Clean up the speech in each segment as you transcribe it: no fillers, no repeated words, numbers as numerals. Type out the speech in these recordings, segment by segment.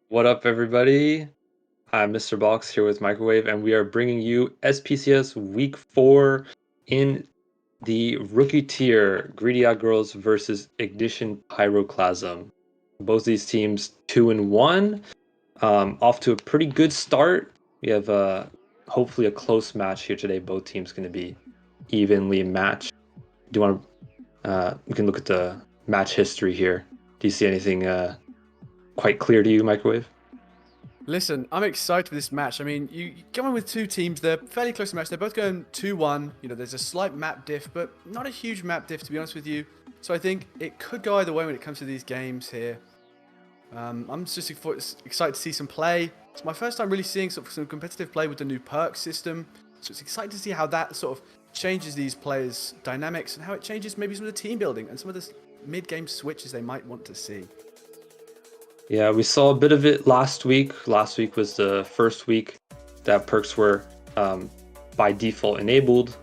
What up, everybody? I'm Mr. Box here with Microwave, and we are bringing you SPCS Week 4 in the rookie tier, Greedy Out Girls versus Ignition Pyroclasm. Both these teams 2-1, off to a pretty good start. We have hopefully a close match here today. Both teams going to be evenly matched. Do you want to? We can look at the match history here. Do you see anything quite clear to you, Microwave? Listen, I'm excited for this match. I mean, you go in with two teams. They're fairly close to match. They're both going 2-1. You know, there's a slight map diff, but not a huge map diff, to be honest with you. So I think it could go either way when it comes to these games here. I'm just excited to see some play. It's my first time really seeing sort of some competitive play with the new perk system. So it's exciting to see how that sort of changes these players' dynamics and how it changes maybe some of the team building and some of the mid-game switches they might want to see. Yeah, we saw a bit of it last week. Last week was the first week that perks were by default enabled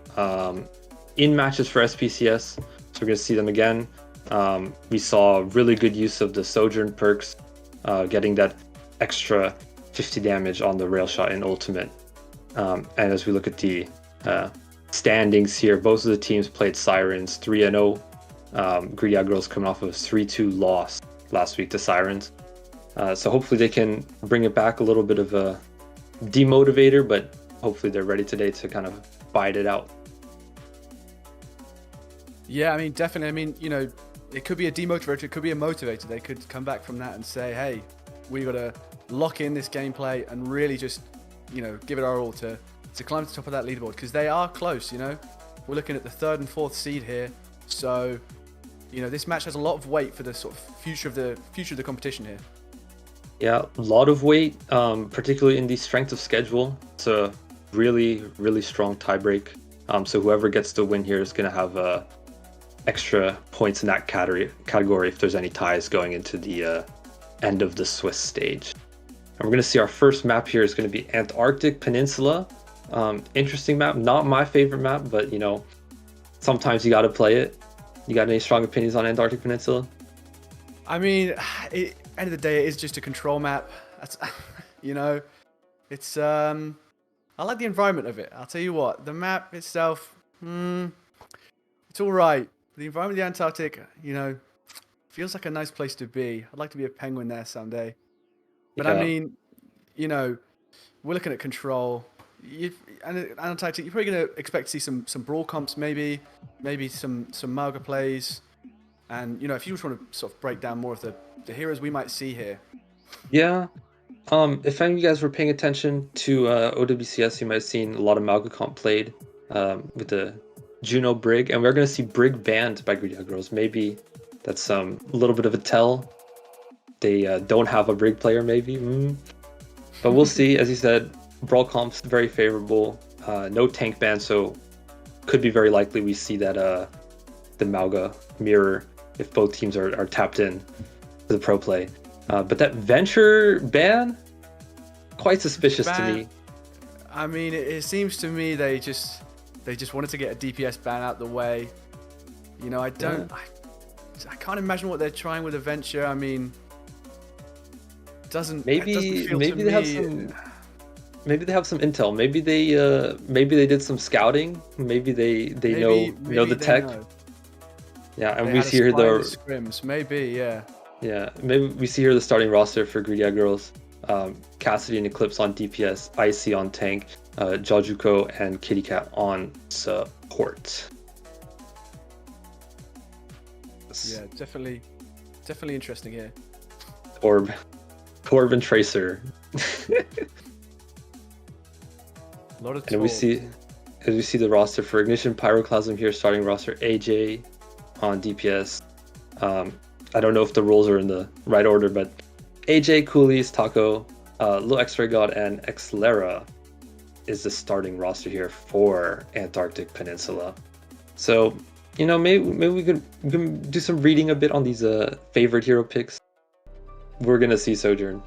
in matches for SPCS. So we're going to see them again. We saw really good use of the Sojourn perks, getting that extra 50 damage on the rail shot in Ultimate. And as we look at the standings here, both of the teams played Sirens 3-0. Greedy Out Girls coming off of a 3-2 loss last week to Sirens. So hopefully they can bring it back, a little bit of a demotivator, but hopefully they're ready today to kind of fight it out. Yeah, I mean, definitely. I mean, you know, it could be a demotivator, it could be a motivator. They could come back from that and say, hey, we got to lock in this gameplay and really just, you know, give it our all to climb to the top of that leaderboard, because they are close, you know. We're looking at the 3rd and 4th seed here. So, you know, this match has a lot of weight for the sort of future of the competition here. Yeah, a lot of weight, particularly in the strength of schedule. It's a really, really strong tiebreak. So whoever gets the win here is going to have extra points in that category if there's any ties going into the end of the Swiss stage. And we're going to see our first map here is going to be Antarctic Peninsula. Interesting map, not my favorite map, but you know, sometimes you got to play it. You got any strong opinions on Antarctic Peninsula? I mean, end of the day, it is just a control map. That's, you know, it's I like the environment of it. I'll tell you what, the map itself, it's all right. The environment of the Antarctic, you know, feels like a nice place to be. I'd like to be a penguin there someday. But I Yeah. mean, you know, we're looking at control. And Antarctic, you're probably going to expect to see some brawl comps, maybe some Malga plays. And, you know, if you just want to sort of break down more of the heroes we might see here. Yeah. If any of you guys were paying attention to OWCS, you might have seen a lot of Malga comp played with the Juno Brig, and we're going to see Brig banned by Greedy Out Girls. Maybe that's a little bit of a tell. They don't have a Brig player, maybe. But we'll see. As you said, Brawl comp's very favorable. No tank ban, so could be very likely we see that the Malga mirror if both teams are tapped in to the pro play. But that Venture ban, quite suspicious to me. I mean, it seems to me they just wanted to get a DPS ban out the way. You know, I can't imagine what they're trying with a Venture. I mean, Maybe they have some. Maybe they have some intel. Maybe they did some scouting. Maybe they know the tech. Yeah, and we see here the scrims. Maybe, yeah. Yeah, maybe we see here the starting roster for Greedy Out Girls. Cassidy and Eclipse on DPS, Icy on tank, Jojuko and Kitty Cat on support. Yeah, definitely interesting here. Torb and Tracer. A lot of and we see the roster for Ignition Pyroclasm here, starting roster AJ on DPS. I don't know if the roles are in the right order, but AJ, Coolies, Taco, Lil X-Ray God, and Xlera is the starting roster here for Antarctic Peninsula. So, you know, maybe we could do some reading a bit on these favorite hero picks. We're gonna see Sojourn.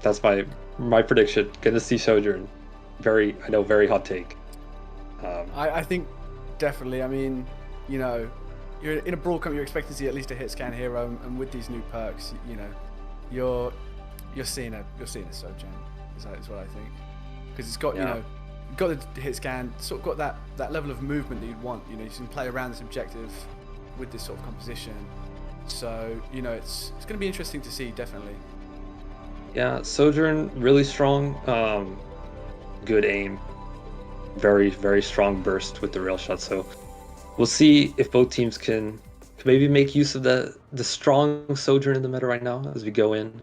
That's my prediction. Gonna see Sojourn. Very hot take. I think definitely. I mean, you know, you're in a brawl comp, you're expecting to see at least a hit scan hero, and with these new perks, you know, you're seeing a Sojourn. Is what I think, because it's got Yeah. got the hit scan, sort of got that level of movement that you'd want. You can play around this objective with this sort of composition. So it's going to be interesting to see, definitely. Yeah, Sojourn really strong. Good aim, very very strong burst with the rail shot. So we'll see if both teams can maybe make use of the strong Sojourn in the meta right now as we go in,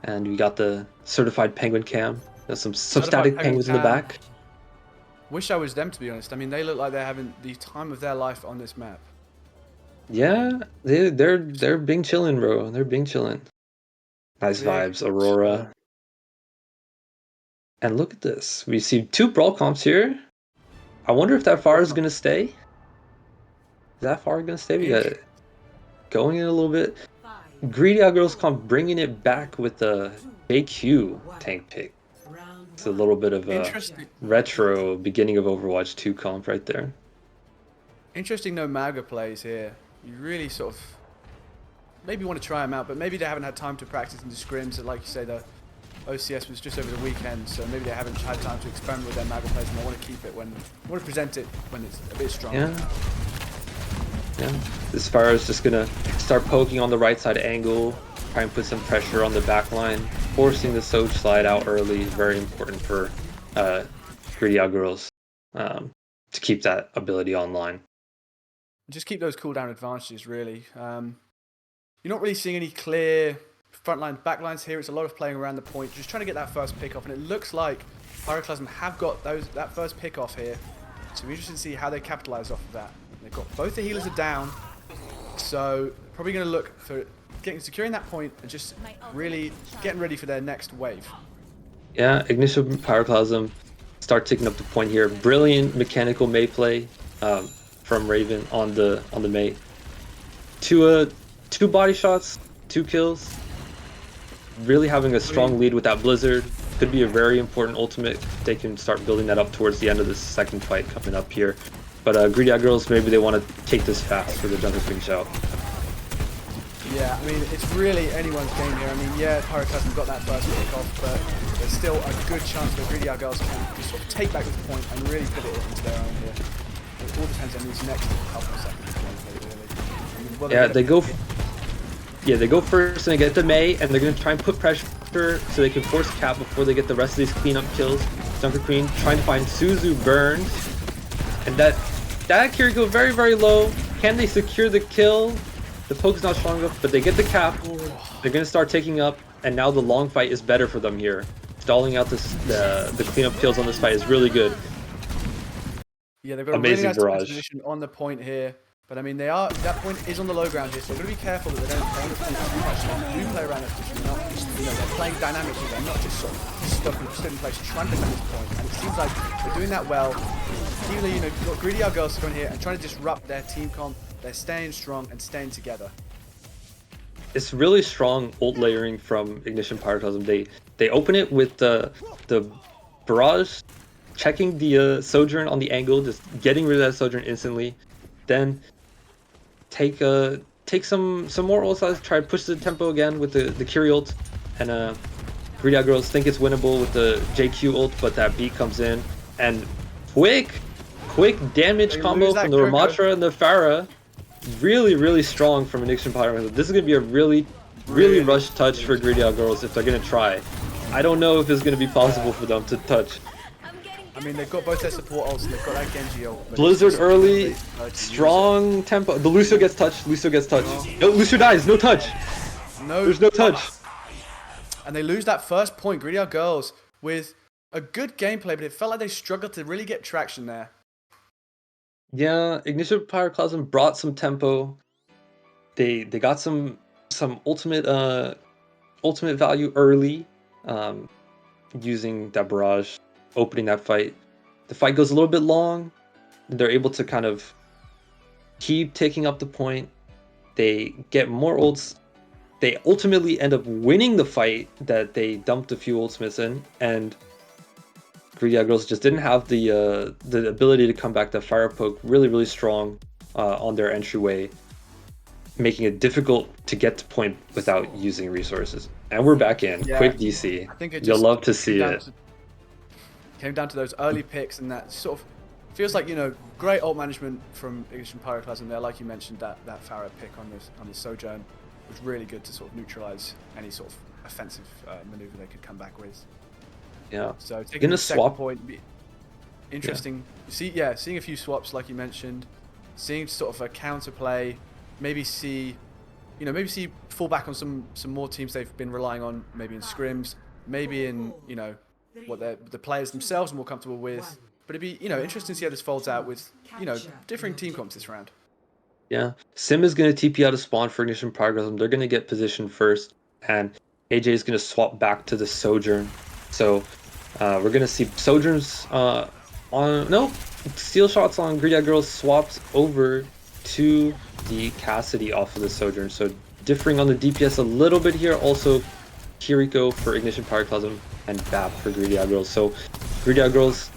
and we got the certified penguin cam. There's some Certified static Penguin penguins in the Cam. back. Wish I was them, to be honest. I mean, they look like they're having the time of their life on this map. Yeah, they're being chillin', bro. They're being chillin'. Nice Big vibes, chiller. Aurora. And look at this. We see two brawl comps here. I wonder if that far is gonna stay. Is that far gonna stay? We got it going in a little bit. Greedy Girls comp bringing it back with the JQ tank pick. It's a little bit of a Interesting. retro beginning of Overwatch 2 comp right there. Interesting, no Maga plays here. You really sort of maybe want to try them out, but maybe they haven't had time to practice in the scrims. And like you say, the OCS was just over the weekend, so maybe they haven't had time to experiment with their Maga plays, and they want to keep it want to present it when it's a bit stronger. Yeah. This Fire is just gonna start poking on the right side angle, try and put some pressure on the back line, forcing the Soj slide out early. Very important for Greedy Girls to keep that ability online. Just keep those cooldown advantages, really. You're not really seeing any clear front lines, back lines here. It's a lot of playing around the point, just trying to get that first pick off, and it looks like Pyroclasm have got that first pick off here. So we're interested to see how they capitalize off of that. They've got both the healers are down, so probably going to look for securing that point and just really getting ready for their next wave. Yeah, Ignition Pyroclasm start taking up the point here. Brilliant mechanical Mei play from Raven on the Mei. Two body shots, 2 kills. Really having a strong lead with that Blizzard. Could be a very important ultimate. They can start building that up towards the end of this second fight coming up here. But Greedy Girls, maybe they want to take this fast for the Junker Queen shout. Yeah, I mean, it's really anyone's game here. I mean, yeah, Pyroclasm got that first pick off, but there's still a good chance that Greedy Girls can just sort of take back this point and really put it into their own here. It all depends on these next couple of seconds, really. I mean, Yeah, they go first and they get the Mei, and they're going to try and put pressure so they can force cap before they get the rest of these cleanup kills. Junker Queen trying to find Suzu burns, and that Kiriko very, very low. Can they secure the kill? The poke's not strong enough, but they get the cap. They're going to start taking up, and now the long fight is better for them here. Stalling out the cleanup kills on this fight is really good. Yeah, they've got Amazing a really barrage. nice position on the point here. But I mean, that point is on the low ground here, so they're going to be careful that they don't play on the point too much. They do play around that position, they're playing dynamically. They're not just sort of stuck in place trying to defend this point. And it seems like they're doing that well. Even though you've got Greedy Girls going here and trying to disrupt their team comp, they're staying strong and staying together. It's really strong ult layering from Ignition Pyroclasm. They open it with the barrage, checking the Sojourn on the angle, just getting rid of that Sojourn instantly. Then take some more ults, try to push the tempo again with the Kiri ult, and Greedy Girls think it's winnable with the JQ ult, but that beat comes in, and quick damage combo from the Ramatra and the Pharah. Really strong from Ignition Pyroclasm. This is going to be a really rushed touch for Greedy Girls if they're going to try. I don't know if it's going to be possible for them to touch. I mean, they've got both their support ults and they've got that Genji ult. Blizzard early, strong tempo. The Lucio gets touched. No, Lucio dies. No touch. There's no touch. And they lose that first point. Greedy Girls with a good gameplay, but it felt like they struggled to really get traction there. Yeah, Ignition Pyroclasm brought some tempo. They got some ultimate value early, using that barrage, opening that fight. The fight goes a little bit long. They're able to kind of keep taking up the point. They get more ults. They ultimately end up winning the fight that they dumped a few ultimates in, and Greedy Girls just didn't have the ability to come back. The fire poke really strong on their entryway, making it difficult to get to point without using resources. And we're back in. Yeah, Quick DC. I think it You'll just love to came see down it. to came down to those early picks, and that sort of feels like, great ult management from Ignition Pyroclasm there. Like you mentioned, that Pharaoh pick on this Sojourn was really good to sort of neutralize any sort of offensive maneuver they could come back with. Yeah. So taking Gonna the second swap. point, interesting. Seeing a few swaps like you mentioned, seeing sort of a counterplay, maybe see fall back on some more teams they've been relying on, maybe in scrims, maybe in what the players themselves are more comfortable with. But it'd be interesting to see how this folds out with differing team comps this round. Yeah. Sim is gonna TP out of spawn for Ignition Progress. They're gonna get positioned first, and AJ is gonna swap back to the Sojourn. So we're gonna see Sojourns on no steel shots on Greedy Girls swapped over to the Cassidy off of the Sojourn. So differing on the DPS a little bit here. Also Kiriko for Ignition Pyroclasm and BAP for Greedy Girls. So Greedy Girls,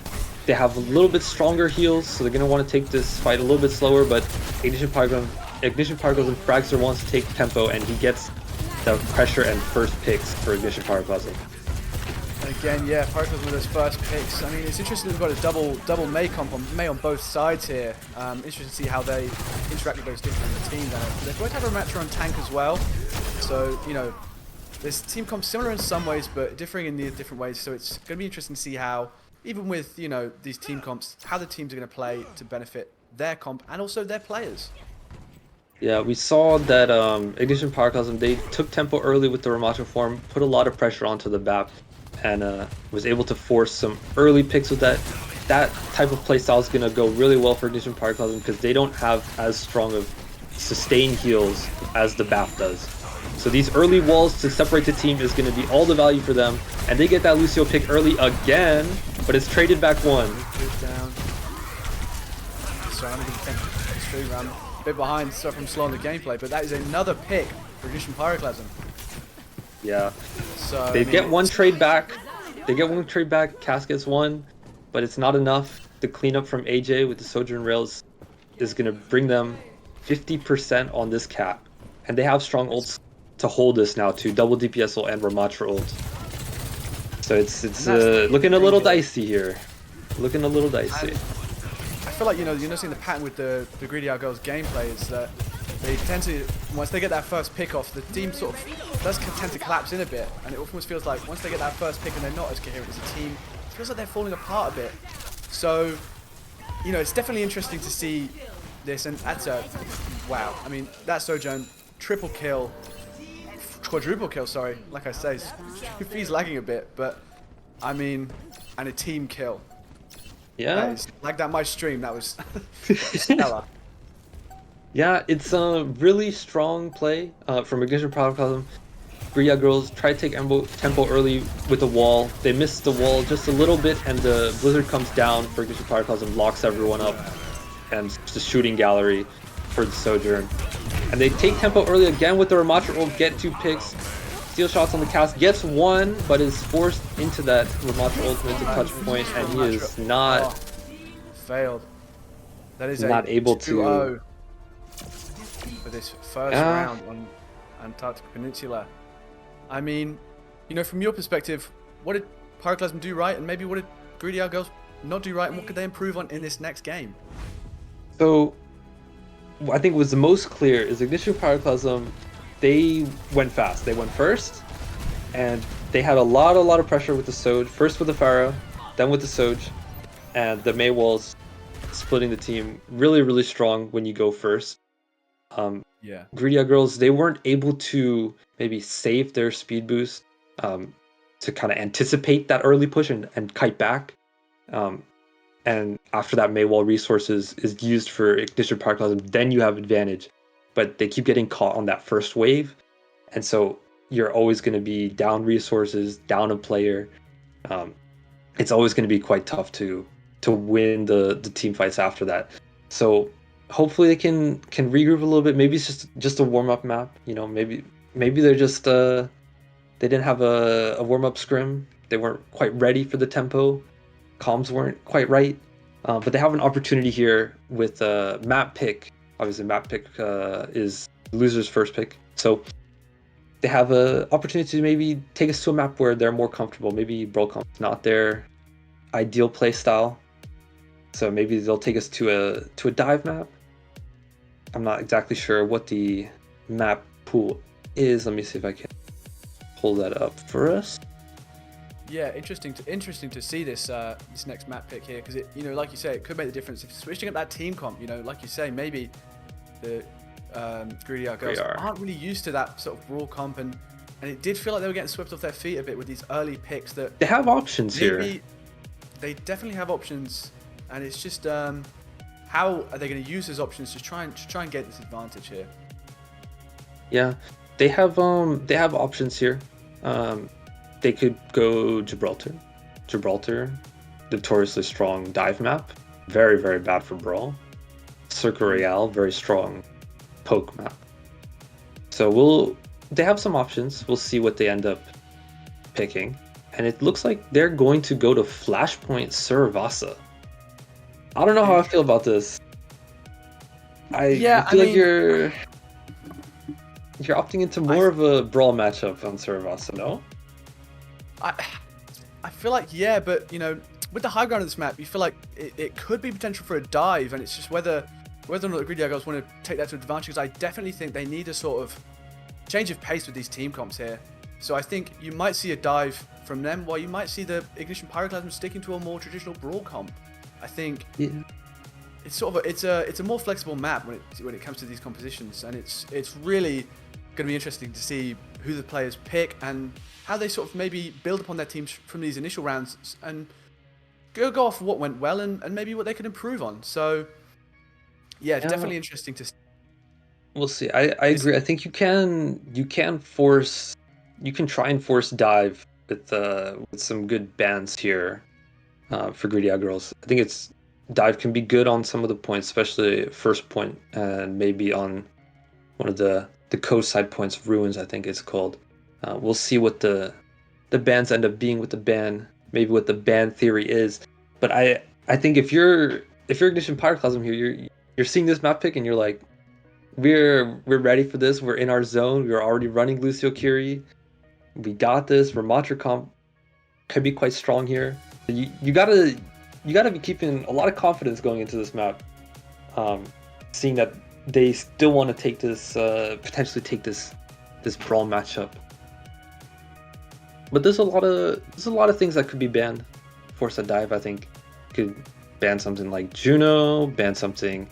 they have a little bit stronger heals, so they're gonna want to take this fight a little bit slower. But Ignition Pyroclasm and Fragster wants to take tempo, and he gets the pressure and first picks for Ignition Pyroclasm. Again, yeah, Pyroclasm with those first picks. I mean, it's interesting we've got a double May comp on both sides here. Interesting to see how they interact with those different teams. They both have a match on tank as well, so this team comp similar in some ways, but differing in the different ways. So it's going to be interesting to see how, even with these team comps, how the teams are going to play to benefit their comp and also their players. Yeah, we saw that Ignition Pyroclasm, they took tempo early with the Ramacho form, put a lot of pressure onto the BAP, and was able to force some early picks with that. That type of playstyle is going to go really well for Ignition Pyroclasm because they don't have as strong of sustained heals as the BAP does. So these early walls to separate the team is going to be all the value for them, and they get that Lucio pick early again, but it's traded back one. Down. So I'm going to stream round. A bit behind, so from slowing the gameplay, but that is another pick for Ignition Pyroclasm. Yeah. So They get one trade back. Cass gets one, but it's not enough. The cleanup from AJ with the Sojourn Rails is going to bring them 50% on this cap. And they have strong ults to hold this now too. Double DPS ult and Ramatra ult. So it's looking a little dicey here. Looking a little dicey. I feel like, you're noticing the pattern with the Greedy Out Girls gameplay is that they tend to, once they get that first pick off, the team sort of does tend to collapse in a bit, and it almost feels like once they get that first pick and they're not as coherent as a team, it feels like they're falling apart a bit. So, it's definitely interesting to see this, and that's wow. I mean, that Sojourn, quadruple kill, sorry, like I say, he's lagging a bit, but I mean, and a team kill. Yeah. Like that, my stream, that was stellar. Yeah, it's a really strong play from Ignition Pyroclasm. Greedy Girls try to take tempo early with the wall. They miss the wall just a little bit, and the Blizzard comes down for Ignition Pyroclasm, locks everyone up, and the shooting gallery for the Sojourn. And they take tempo early again with the Ramatra ult, get 2 picks. Steel shots on the cast, gets 1, but is forced into that Ramatra ultimate to touch point, and he is not failed. That is not able to. For this first round on Antarctic Peninsula. I mean, from your perspective, what did Pyroclasm do right, and maybe what did Greedy Out Girls not do right, and what could they improve on in this next game? So, I think was the most clear is Ignition Pyroclasm. They went fast. They went first, and they had a lot of pressure with the Soj. First with the Pharaoh, then with the Soj, and the Mei walls splitting the team. Really strong when you go first. Greedy Out Girls, they weren't able to maybe save their speed boost to kind of anticipate that early push and kite back. And after that Maywall resources is used for Ignition Pyroclasm, then you have advantage. But they keep getting caught on that first wave, and so you're always going to be down resources, down a player. It's always going to be quite tough to win the team fights after that. So hopefully they can regroup a little bit. Maybe it's just a warm up map. Maybe they're just they didn't have a warm up scrim. They weren't quite ready for the tempo. Comms weren't quite right. But they have an opportunity here with map pick. Obviously, map pick is loser's first pick. So they have a opportunity to maybe take us to a map where they're more comfortable. Maybe Broadcom's not their ideal play style, so maybe they'll take us to a dive map. I'm not exactly sure what the map pool is. Let me see if I can pull that up for us. Yeah, interesting to see this next map pick here, because like you say, it could make the difference if switching up that team comp. Like you say, maybe the Greedy Art girls aren't really used to that sort of raw comp, and it did feel like they were getting swept off their feet a bit with these early picks. That they have options maybe here. They definitely have options, and it's just how are they going to use those options to try and get this advantage here? Yeah, they have options here. They could go Gibraltar. Gibraltar, notoriously strong dive map, very very bad for brawl. Circle Royale, very strong poke map. So they have some options. We'll see what they end up picking. And it looks like they're going to go to Flashpoint Suravasa. I don't know how I feel about this. I feel like you're opting into more of a brawl matchup on Suravasa, no? I feel like, yeah, but with the high ground of this map, you feel like it could be potential for a dive, and it's just whether or not the Greedy Argos want to take that to advantage, because I definitely think they need a sort of change of pace with these team comps here. So I think you might see a dive from them, while you might see the Ignition Pyroclasm sticking to a more traditional brawl comp. I think it's sort of it's a more flexible map when it comes to these compositions, and it's really going to be interesting to see who the players pick and how they sort of maybe build upon their teams from these initial rounds and go off what went well and maybe what they can improve on. So yeah, it's definitely interesting to see. We'll see. I agree. I think you can try and force dive with some good bans here for Greedy Eye Girls. I think dive can be good on some of the points, especially first point and maybe on one of the coast side points, Ruins, I think it's called. We'll see what the bans end up being with the ban, maybe what the ban theory is. But I think if you're Ignition Pyroclasm here, you're seeing this map pick and you're like, we're ready for this. We're in our zone. We're already running Lucio Curie. We got this. Ramatra comp could be quite strong here. You gotta be keeping a lot of confidence going into this map. Seeing that they still want to take this potentially take this brawl matchup. But there's a lot of things that could be banned. Force a dive, I think, could ban something like Juno, ban something,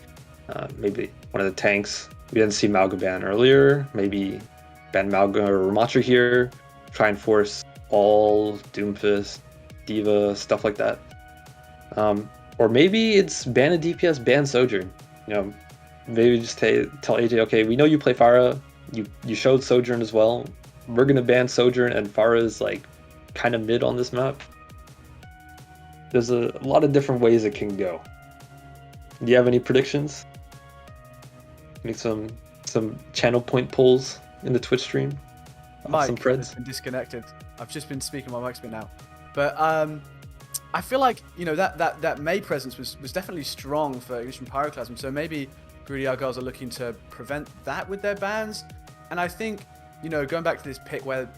maybe one of the tanks. We didn't see Malga ban earlier. Maybe ban Malga or Ramatra here. Try and force all Doomfist, Diva, stuff like that. Or maybe it's ban a DPS, ban Sojourn. Maybe just tell AJ, okay, we know you play Pharah. You showed Sojourn as well. We're gonna ban Sojourn, and Pharah is like kind of mid on this map. There's a lot of different ways it can go. Do you have any predictions? Make some channel point polls in the Twitch stream. Mike has been disconnected. I've just been speaking my mic's been out, but I feel like that May presence was definitely strong for Ignition Pyroclasm. So maybe Greedy Argyles are looking to prevent that with their bans. And I think going back to this pick where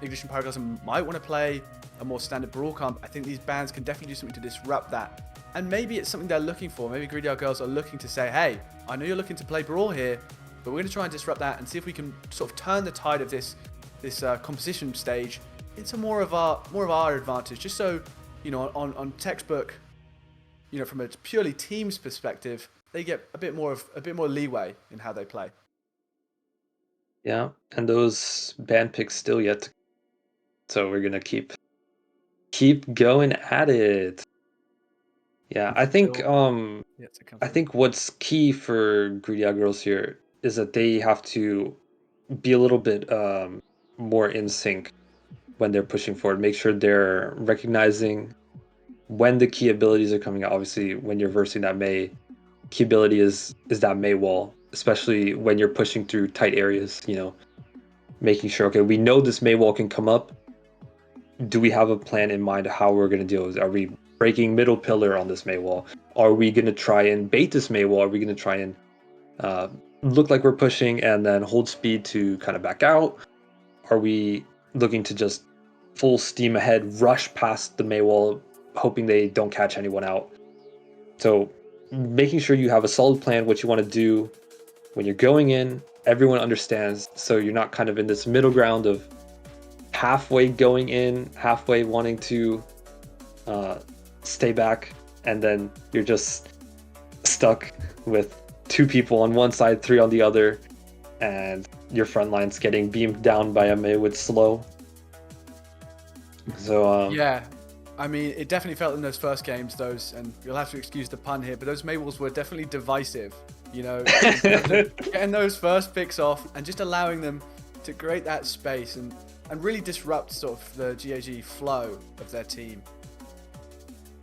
Ignition Pyroclasm might want to play a more standard brawl comp, I think these bans can definitely do something to disrupt that. And maybe it's something they're looking for. Maybe Greedy Argyles are looking to say, hey, I know you're looking to play brawl here, but we're going to try and disrupt that and see if we can sort of turn the tide of this composition stage into more of our advantage. Just so on textbook, from a purely teams perspective, they get a bit more leeway in how they play. Yeah, and those ban picks still yet. So we're gonna keep going at it. Yeah, I think what's key for Greedy Eye Girls here is that they have to be a little bit more in sync when they're pushing forward. Make sure they're recognizing when the key abilities are coming out. Obviously, when you're versing that May, key ability is that May wall, especially when you're pushing through tight areas. Making sure, okay, we know this May wall can come up. Do we have a plan in mind how we're going to deal with it? Are we breaking middle pillar on this May wall? Are we going to try and bait this May wall? Are we going to try and look like we're pushing and then hold speed to kind of back out? are we looking to just full steam ahead, rush past the Maywall, hoping they don't catch anyone out? So making sure you have a solid plan, what you want to do when you're going in, everyone understands. So you're not kind of in this middle ground of halfway going in, halfway wanting to stay back, and then you're just stuck with 2 people on one side, 3 on the other, and your front line's getting beamed down by a May with slow. So Yeah, I mean, it definitely felt in those first games, and you'll have to excuse the pun here, but those Maywalls were definitely divisive. You know, in terms of getting those first picks off and just allowing them to create that space and really disrupt sort of the GAG flow of their team.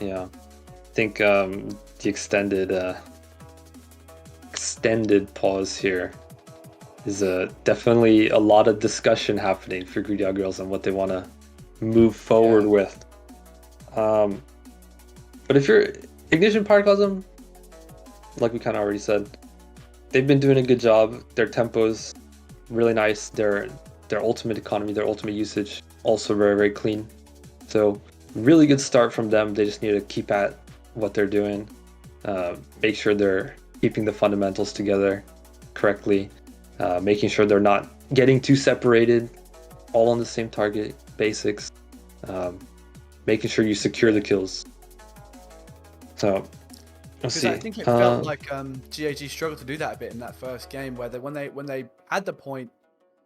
yeah, I think the extended pause here is definitely a lot of discussion happening for Greedy Out Girls and what they want to move forward with. But if you're Ignition Pyroclasm, like we kind of already said, they've been doing a good job. Their tempo's really nice. Their ultimate economy, their ultimate usage, also very, very clean. So really good start from them. They just need to keep at what they're doing. Make sure they're keeping the fundamentals together correctly. Making sure they're not getting too separated, all on the same target, basics. Making sure you secure the kills. So let's see. I think it felt like GAG struggled to do that a bit in that first game, where when they had the point,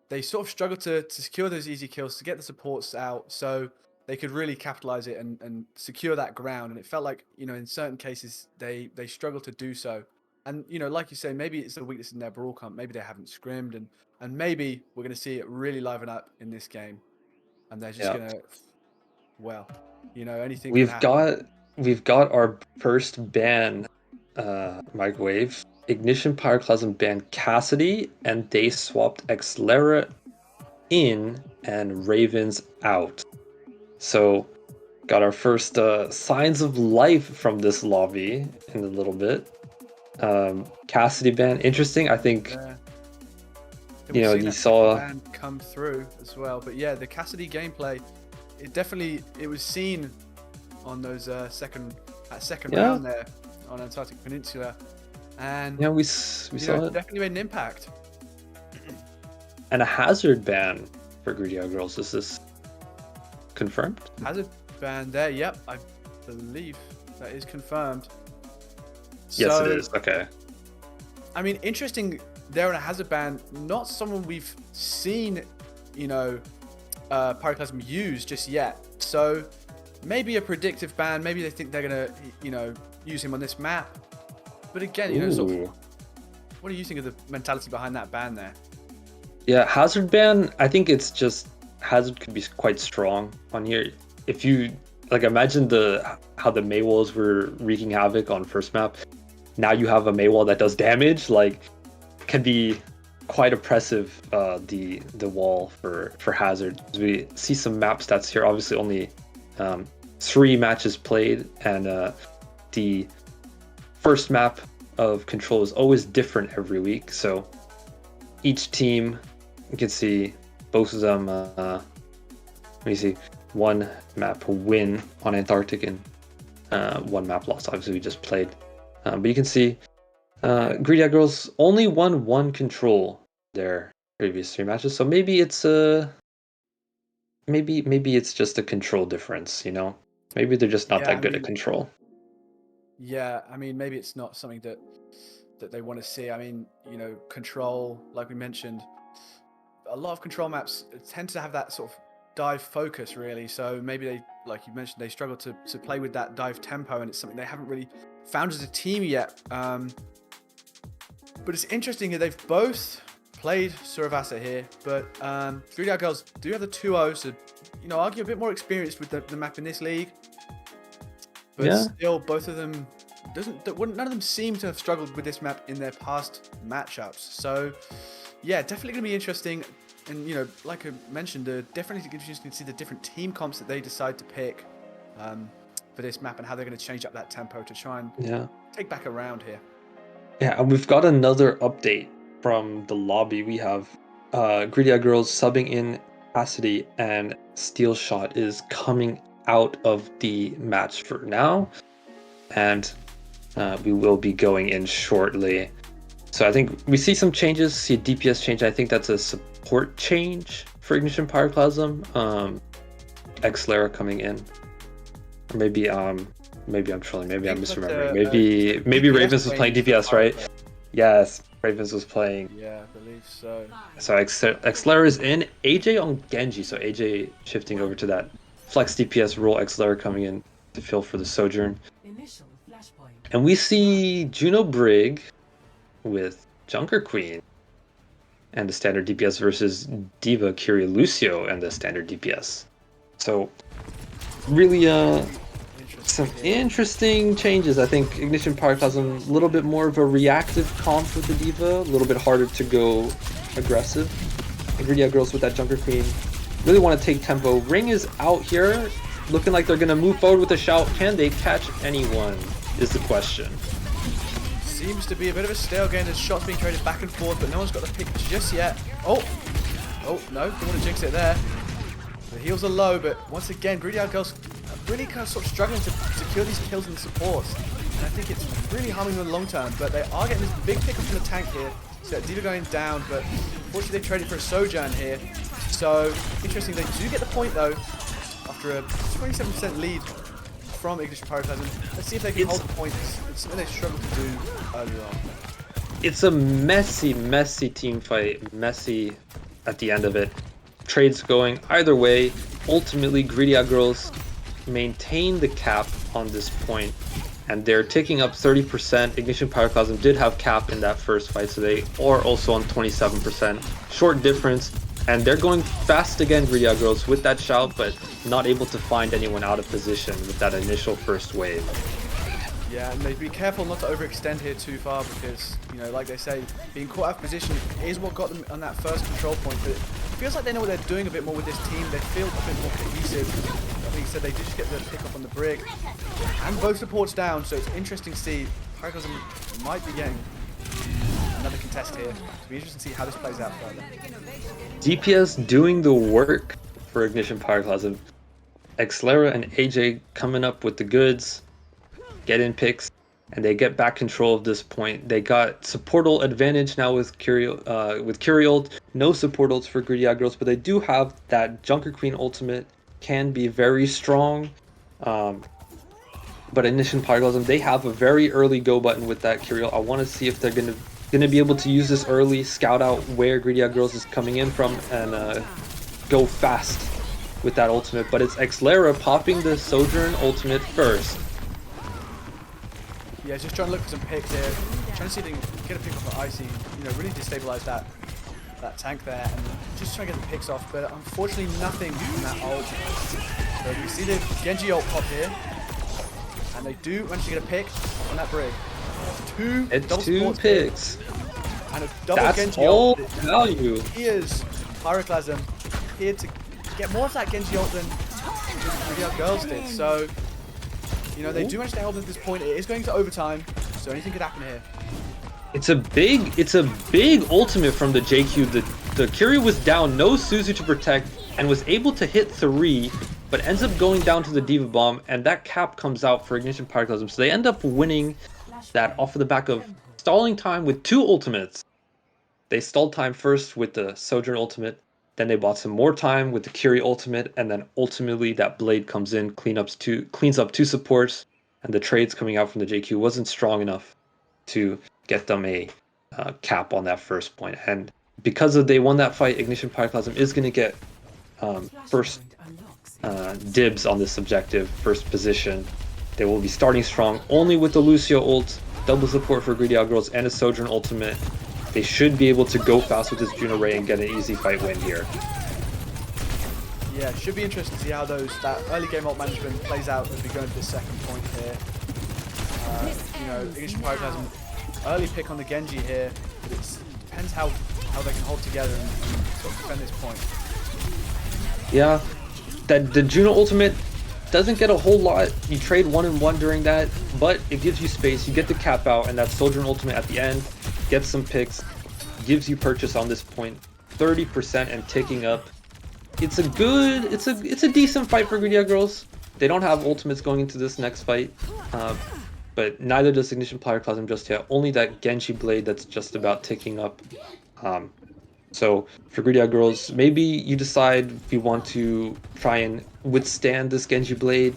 they sort of struggled to secure those easy kills, to get the supports out, so they could really capitalize it and secure that ground. And it felt like, you know, in certain cases they struggled to do so. And, you know, like you say, maybe it's a weakness in their brawl comp. Maybe they haven't scrimmed, and maybe we're going to see it really liven up in this game, and they're just going to, well, you know, anything can happen. We've got our first ban, Microwave. Ignition Pyroclasm banned Cassidy, and they swapped Xlara in and Ravens out. So got our first signs of life from this lobby in a little bit. Cassidy ban, interesting. I think you know, you saw ban come through as well. But yeah, the Cassidy gameplay, it was seen on those second round there on Antarctic Peninsula, and yeah, we saw it. Definitely made an impact. And a hazard ban for Greedy Out Girls. Is this confirmed? Hazard ban there. Yep, I believe that is confirmed. Yes, so, it is. Okay. I mean, interesting there on a hazard ban. Not someone we've seen, you know, Pyroclasm use just yet. So maybe a predictive ban. Maybe they think they're gonna, you know, use him on this map. But again, you know, sort of, what do you think of the mentality behind that ban there? Yeah, hazard ban. I think it's just hazard could be quite strong on here. If you like, imagine how the Maywalls were wreaking havoc on first map. Now you have a Maywall that does damage. Like, can be quite oppressive. The wall for hazard. We see some map stats here. Obviously, only 3 matches played, and the first map of Control is always different every week. So each team, you can see both of them. Let me see, 1 map win on Antarctic and 1 map loss. Obviously, we just played, but you can see Greedy Out Girls only won 1 Control their previous 3 matches. So maybe it's maybe it's just a control difference. You know, maybe they're just not that good at Control. Yeah, I mean, maybe it's not something that they want to see. I mean, you know, Control, like we mentioned, a lot of Control maps tend to have that sort of dive focus, really. So maybe they, like you mentioned, they struggle to play with that dive tempo, and it's something they haven't really found as a team yet. But it's interesting that they've both played Suravasa here, but Greedy Out Girls do have the 2-0, so, you know, argue a bit more experienced with the map in this league. But still, both of them none of them seem to have struggled with this map in their past matchups. So yeah, definitely gonna be interesting. And, you know, like I mentioned, definitely interesting to see the different team comps that they decide to pick for this map, and how they're going to change up that tempo to try and take back a round here. Yeah, and we've got another update from the lobby. We have Greedy Out Girls subbing in Varsity and Steel Shot is coming out of the match for now, and we will be going in shortly. So I think we see some changes, see a DPS change. I think that's a support change for Ignition Pyroclasm. Xlara coming in. Or maybe I'm trolling, maybe I'm misremembering. Maybe Ravens was playing DPS, right? Yes, Ravens was playing. Yeah, I believe so. So Xlara is in, AJ on Genji, so AJ shifting over to that flex DPS role, Xlara coming in to fill for the Sojourn. And we see Juno Brig with Junker Queen and the standard DPS versus Diva Kyria Lucio and the standard DPS. So really some interesting changes. I think Ignition Pyroclasm a little bit more of a reactive comp with the Diva, a little bit harder to go aggressive. Ingredia Girls with that Junker Queen really want to take tempo. Ring is out here, looking like they're gonna move forward with a shout. Can they catch anyone is the question. Seems to be a bit of a stale game. There's shots being traded back and forth, but no one's got the pick just yet. Oh no, don't want to jinx it there. The heals are low, but once again, Greedy Out Girls are really kind of sort of struggling to secure these kills and supports. And I think it's really harming them in the long term, but they are getting this big pick up from the tank here. So Diva going down, but unfortunately they traded for a Sojourn here. So interesting, they do get the point though, after a 27% lead from Ignition Pyroclasm. Let's see if they can hold the points. It's something they struggled to do earlier on. It's a messy team fight, messy at the end of it. Trades going either way. Ultimately, Greedy Out Girls maintain the cap on this point, and they're taking up 30%. Ignition Pyroclasm did have cap in that first fight, so they are also on 27%. Short difference, and they're going fast again, Greedy Out Girls, with that shout, but not able to find anyone out of position with that initial first wave. Yeah, and they be careful not to overextend here too far because, you know, like they say, being caught out of position is what got them on that first control point. But it feels like they know what they're doing a bit more with this team. They feel a bit more cohesive. I think you said they did just get the pick up on the Brig. And both supports down, so it's interesting to see. Pyroclasm might be getting another contest here. It'll be interesting to see how this plays out further. DPS doing the work for Ignition Pyroclasm. Xlara and AJ coming up with the goods. Get in picks, and they get back control of this point. They got support ult advantage now with Kyrie ult. No support ults for Greedy Out Girls, but they do have that Junker Queen ultimate. Can be very strong. But Ignition Pyroclasm, they have a very early go button with that Kyrie ult. I want to see if they're gonna be able to use this early, scout out where Greedy Out Girls is coming in from, and go fast with that ultimate. But it's Xlara popping the Sojourn ultimate first. Yeah, just trying to look for some picks here. Trying to see if they can get a pick off of Icy, you know, really destabilize that tank there, and just trying to get the picks off. But unfortunately, nothing from that ult. So we see the Genji ult pop here, and they do manage to get a pick on that Brig. Two picks. And a double That's Genji all ult. value. Here's Pyroclasm here to get more of that Genji ult than Greedy Out Girls did. So, you know, they do manage to hold at this point. It is going to overtime, so anything could happen here. It's a big ultimate from the JQ. The Kyrie was down, no Suzu to protect, and was able to hit 3, but ends up going down to the Diva Bomb, and that cap comes out for Ignition Pyroclasm. So they end up winning that off of the back of stalling time with 2 ultimates. They stalled time first with the Sojourn ultimate, then they bought some more time with the Kyrie ultimate, and then ultimately that Blade comes in, cleans up 2 supports, and the trades coming out from the JQ wasn't strong enough to get them a cap on that first point. And because they won that fight, Ignition Pyroclasm is going to get first dibs on this objective, first position. They will be starting strong only with the Lucio ult, double support for Greedy Out Girls, and a Sojourn ultimate. They should be able to go fast with this Juno Ray and get an easy fight win here. Yeah, it should be interesting to see how that early game ult management plays out as we go into the second point here. You know, Ignition Pyroclasm, early pick on the Genji here, but it depends how they can hold together and sort of defend this point. Yeah, the Juno ultimate doesn't get a whole lot. You trade 1-1 during that, but it gives you space. You get the cap out, and that Sojourn ultimate at the end gets some picks, gives you purchase on this point, 30% and ticking up. it's a decent fight for Greedy Girls. They don't have ultimates going into this next fight, but neither does Ignition Pyroclasm just yet. Only that Genji Blade that's just about ticking up. So for Greedy Girls, maybe you decide if you want to try and withstand this Genji Blade,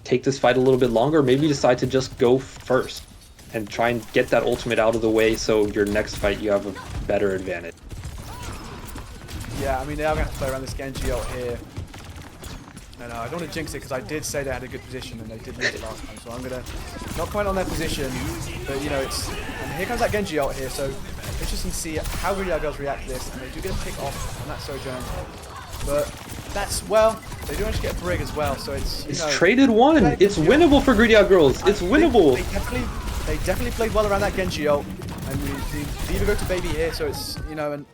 take this fight a little bit longer. Maybe you decide to just go first and try and get that ultimate out of the way so your next fight you have a better advantage. Yeah, I mean, they are going to have to play around this Genji ult here. No, I don't want to jinx it because I did say they had a good position and they did lose it last time. So I'm going to not comment on their position, but you know, and here comes that Genji ult here. So interesting to see how Greedy Girls react to this, and they do get a pick off on that Sojourn. But that's, well, they do actually get a Brig as well, so it's, you know, traded one. It's winnable for Greedy Girls. It's winnable. They definitely played well around that Genji ult, and the D.Va go to baby here, so it's, you know, and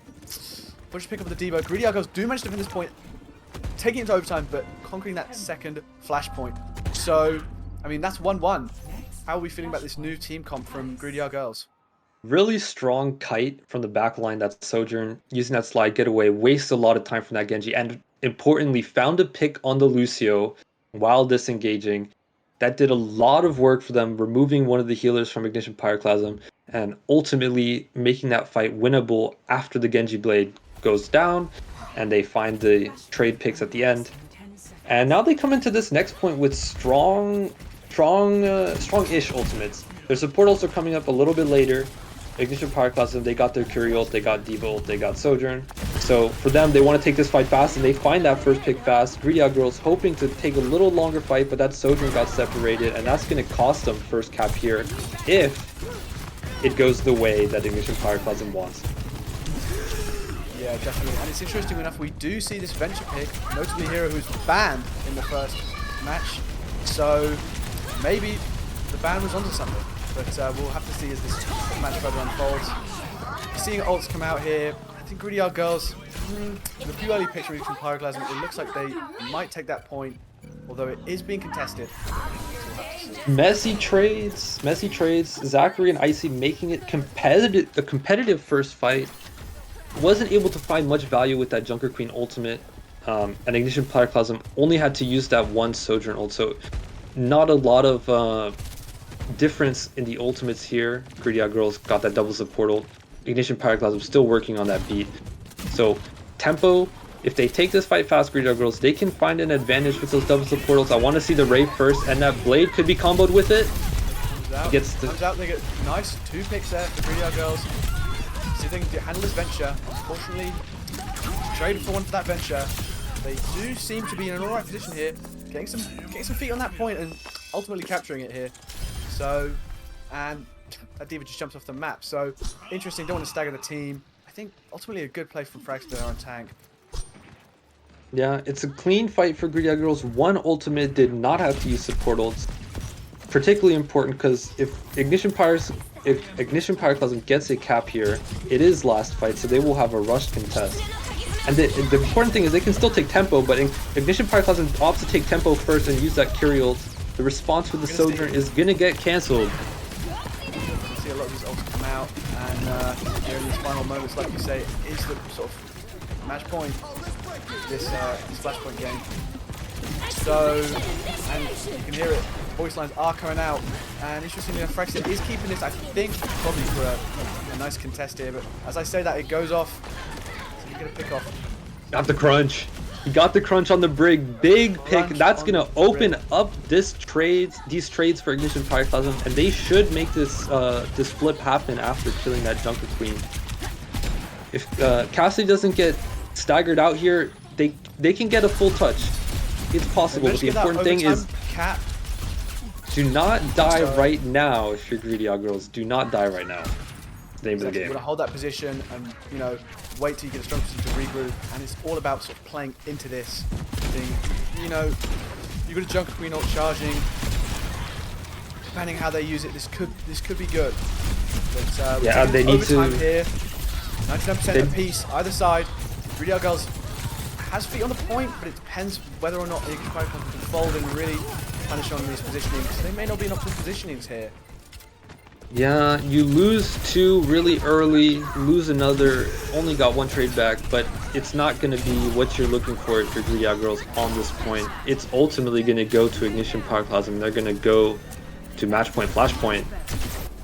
we'll just pick up the D.Va. Greedy Girls do manage to win this point, taking it to overtime, but conquering that second flashpoint. So, I mean, that's 1-1. How are we feeling about this new team comp from Greedy Girls? Really strong kite from the back line. That Sojourn using that slide getaway wastes a lot of time from that Genji, and importantly found a pick on the Lucio while disengaging. That did a lot of work for them, removing one of the healers from Ignition Pyroclasm and ultimately making that fight winnable after the Genji Blade goes down and they find the trade picks at the end. And now they come into this next point with strong-ish ultimates. Their support ults are coming up a little bit later. Ignition Pyroclasm, they got their Curie ult, they got D.Va ult, they got Sojourn. So for them, they want to take this fight fast, and they find that first pick fast. Greedy Girls hoping to take a little longer fight, but that Sojourn got separated, and that's going to cost them first cap here if it goes the way that Ignition Pyroclasm wants. Yeah, definitely. And it's interesting enough, we do see this Venture pick, notably Hero, who's banned in the first match. So maybe the ban was onto something. But we'll have to see as this match further unfolds. Seeing ults come out here, I think Greedy Girls, with a few early picks from Pyroclasm, it looks like they might take that point, although it is being contested. Messy trades. Zachary and Icy making it a competitive first fight. Wasn't able to find much value with that Junker Queen ultimate, and Ignition Pyroclasm only had to use that one Sojourn ult, so not a lot of difference in the ultimates here. Greedy Girls got that double support ult. Ignition Pyroclasm still working on that beat. So tempo, if they take this fight fast, Greedy Girls, they can find an advantage with those double support ults. I want to see the Ray first, and that Blade could be comboed with it. Comes out, they get nice 2 picks there for Greedy Girls. See if they can handle this Venture. Unfortunately, traded for one for that Venture. They do seem to be in an alright position here, getting some feet on that point and ultimately capturing it here. So, and that D.Va just jumps off the map. So, interesting, don't want to stagger the team. I think ultimately a good play from Frags there on tank. Yeah, it's a clean fight for Greedy Girls. One ultimate did not have to use support ults. Particularly important because if Ignition Pyroclasm gets a cap here, it is last fight, so they will have a rushed contest. And the important thing is they can still take tempo, but Ignition Pyroclasm opts to take tempo first and use that Curie ult. The response with the Sojourn is gonna get cancelled. See a lot of these ults come out, and here in these final moments, like you say, is the sort of match point, this flashpoint game. So, and you can hear it, voice lines are coming out, and interestingly enough, Fraxia is keeping this, I think, probably for a nice contest here, but as I say that, it goes off, so you get a pick off. Got the crunch. He got the crunch on the Brig. Big pick. That's going to open up these trades for Ignition Pyroclasm, and they should make this this flip happen after killing that Junker Queen. If Cassidy doesn't get staggered out here, they can get a full touch. It's possible, but the important thing is do not die right now if you're Greedy Girls. Do not die right now. The name of the game. You're going to hold that position and, you know, wait till you get a strong position to regroup, and it's all about sort of playing into this thing. You know, you've got a Junker Queen ult charging. Depending how they use it, this could be good. But yeah, they need to. Here, 99% apiece, either side. Greedy Girls has feet on the point, but it depends whether or not the Pyroclasm can fold and really punish on these positionings. They may not be in optimal positionings here. Yeah, you lose two really early, lose another, only got one trade back, but it's not going to be what you're looking for if you're Greedy Girls on this point. It's ultimately going to go to Ignition Pyroclasm. They're going to go to Match Point Flashpoint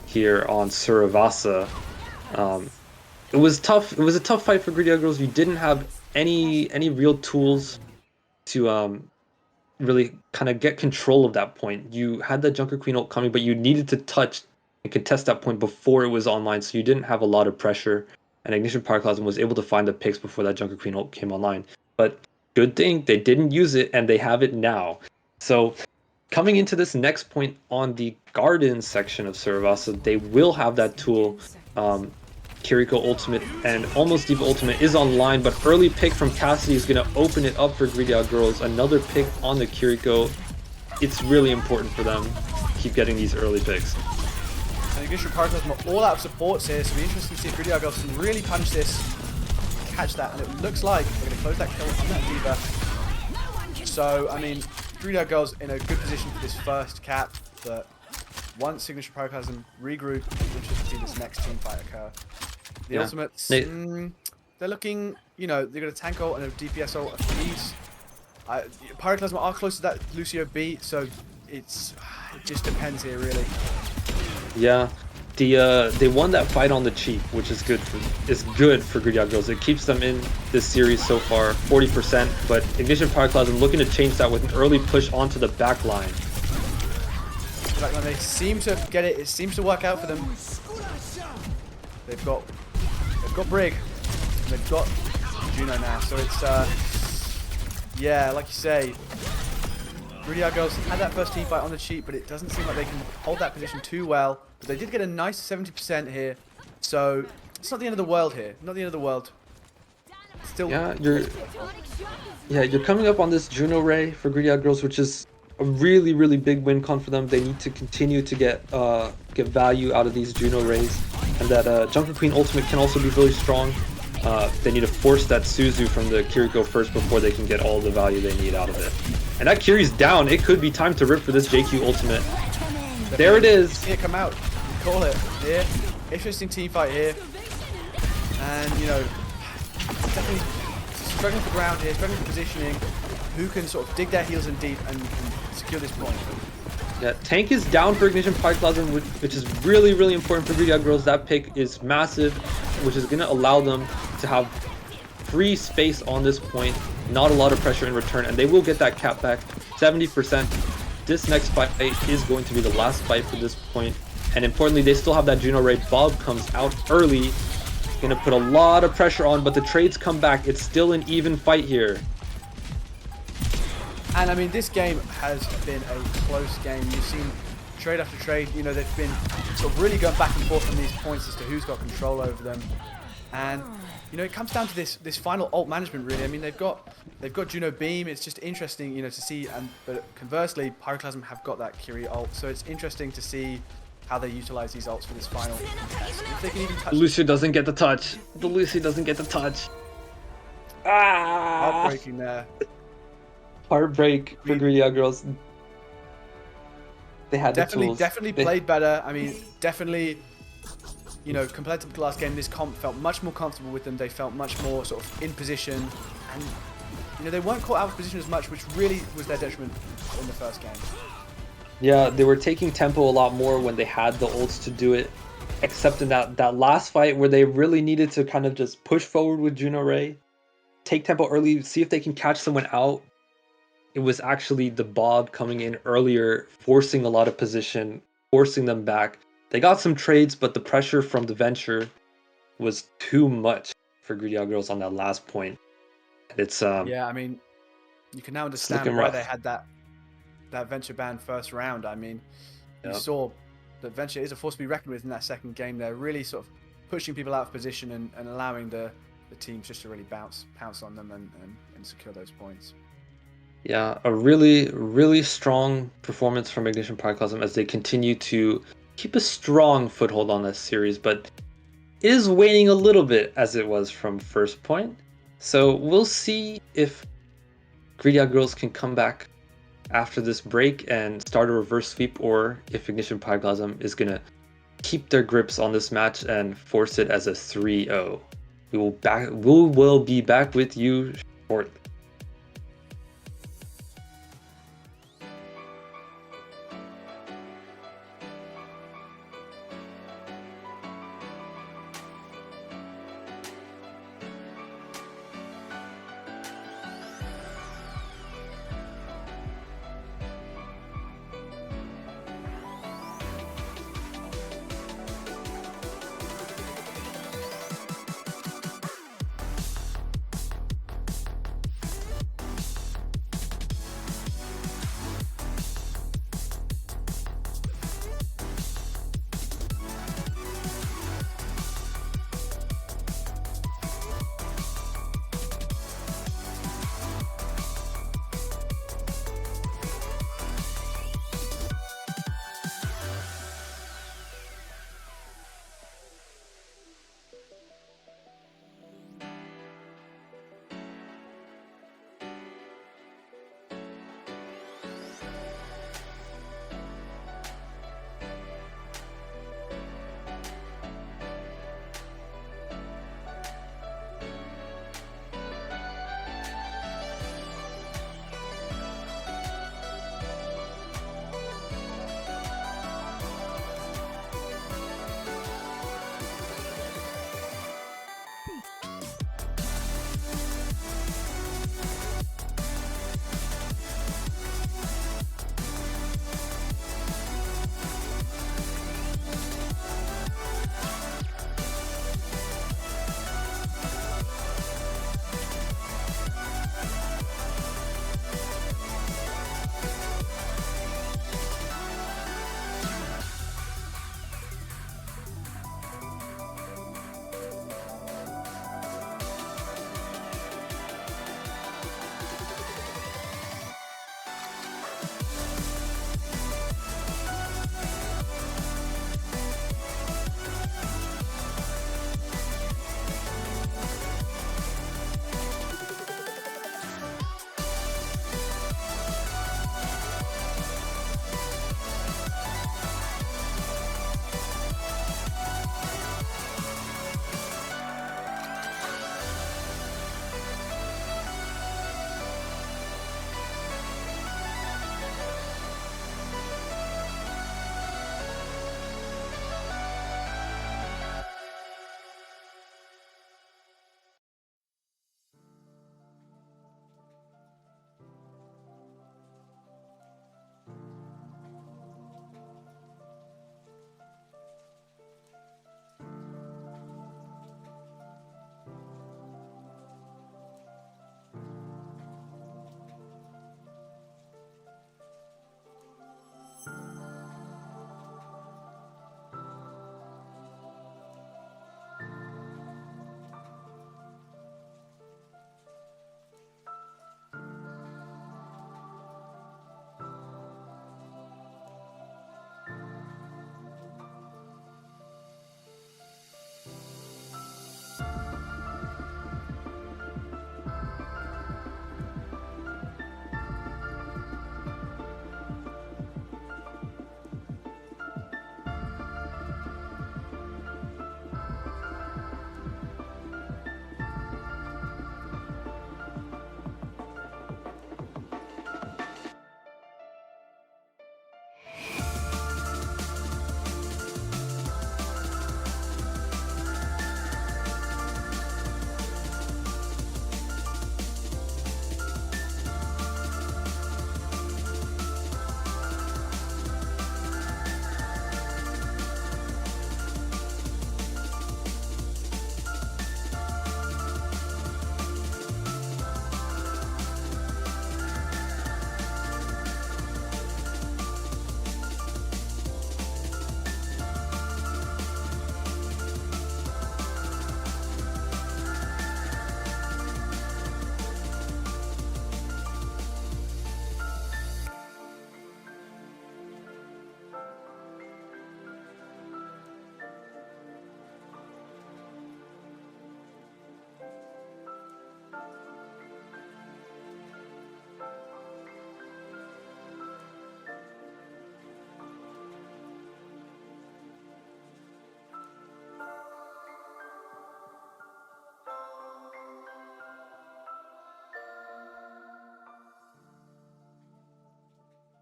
here on Suravasa. Um, it was tough. It was a tough fight for Greedy Girls. You didn't have any real tools to really kind of get control of that point. You had that Junker Queen ult coming, but you needed to touch and contest that point before it was online, so you didn't have a lot of pressure. And Ignition Pyroclasm was able to find the picks before that Junker Queen ult came online. But good thing they didn't use it, and they have it now. So coming into this next point on the garden section of Suravasa, they will have that tool. Kiriko Ultimate and Almost Diva Ultimate is online, but early pick from Cassidy is going to open it up for Greedy Girls. Another pick on the Kiriko. It's really important for them to keep getting these early picks. And Ignition Pyroclasm are all out of supports here, so it'll be interesting to see if Greedy Girls can really punch this, catch that, and it looks like they're going to close that kill on that Diva. So, I mean, Greedy Girls in a good position for this first cap, but once Ignition Pyroclasm regroup, we'll just see this next team fight occur. The ultimates, they're looking, you know, they're going to tank ult and a DPS ult apiece. Pyroclasm are close to that Lucio B, so it just depends here, really. Yeah, they won that fight on the cheap, which is good for Greedy Girls. It keeps them in this series so far, 40%. But Ignition Pyroclasm looking to change that with an early push onto the back line. They seem to get it. It seems to work out for them. They've got Brig. They've got Juno now. So it's yeah, like you say, Greedy Girls had that first team fight on the cheap, but it doesn't seem like they can hold that position too well. But they did get a nice 70% here, so it's not the end of the world here. Not the end of the world. Still. Yeah, you're coming up on this Juno Ray for Greedy Girls, which is a really big win con for them. They need to continue to get value out of these Juno Rays, and that Junker Queen ultimate can also be really strong. They need to force that Suzu from the Kiriko first before they can get all the value they need out of it. And that Kiri's down. It could be time to rip for this JQ ultimate. There it is. See it come out. You call it here. Interesting team fight here, and you know, definitely struggling for ground here, struggling for positioning. Who can sort of dig their heels in deep and secure this point? Yeah, tank is down for Ignition Pyroclasm, which is really important for Greedy Girls. That pick is massive, which is going to allow them to have free space on this point, not a lot of pressure in return, and they will get that cap back, 70%. This next fight is going to be the last fight for this point, and importantly, they still have that Juno Ray. Bob comes out early, going to put a lot of pressure on, but the trades come back. It's still an even fight here. And I mean, this game has been a close game. You've seen trade after trade. You know, they've been sort of really going back and forth on these points as to who's got control over them. And you know, it comes down to this final ult management, really. I mean, they've got Juno Beam. It's just interesting, you know, to see. But conversely, Pyroclasm have got that Kiri ult, so it's interesting to see how they utilize these ults for this final contest. If they can even touch. Lucio doesn't get the touch. The Lucio doesn't get the touch. Ah! Heartbreaking there. Heartbreak for Greedy Girls. They had the tools. Definitely played better. I mean, definitely, you know, compared to the last game, this comp felt much more comfortable with them. They felt much more sort of in position, and you know, they weren't caught out of position as much, which really was their detriment in the first game. Yeah, they were taking tempo a lot more when they had the ults to do it, except in that last fight where they really needed to kind of just push forward with Juno Ray, take tempo early, see if they can catch someone out. It was actually the Bob coming in earlier, forcing a lot of position, forcing them back. They got some trades, but the pressure from the Venture was too much for Greedy Girls on that last point. And it's yeah, I mean, you can now understand why they had that Venture ban first round. I mean, you saw that Venture is a force to be reckoned with in that second game. They're really sort of pushing people out of position and allowing the teams just to really pounce on them and secure those points. Yeah, a really strong performance from Ignition Pyroclasm as they continue to keep a strong foothold on this series, but is waning a little bit as it was from first point. So we'll see if Greedy Girls can come back after this break and start a reverse sweep, or if Ignition Pyroclasm is gonna keep their grips on this match and force it as a 3-0. We will be back with you shortly.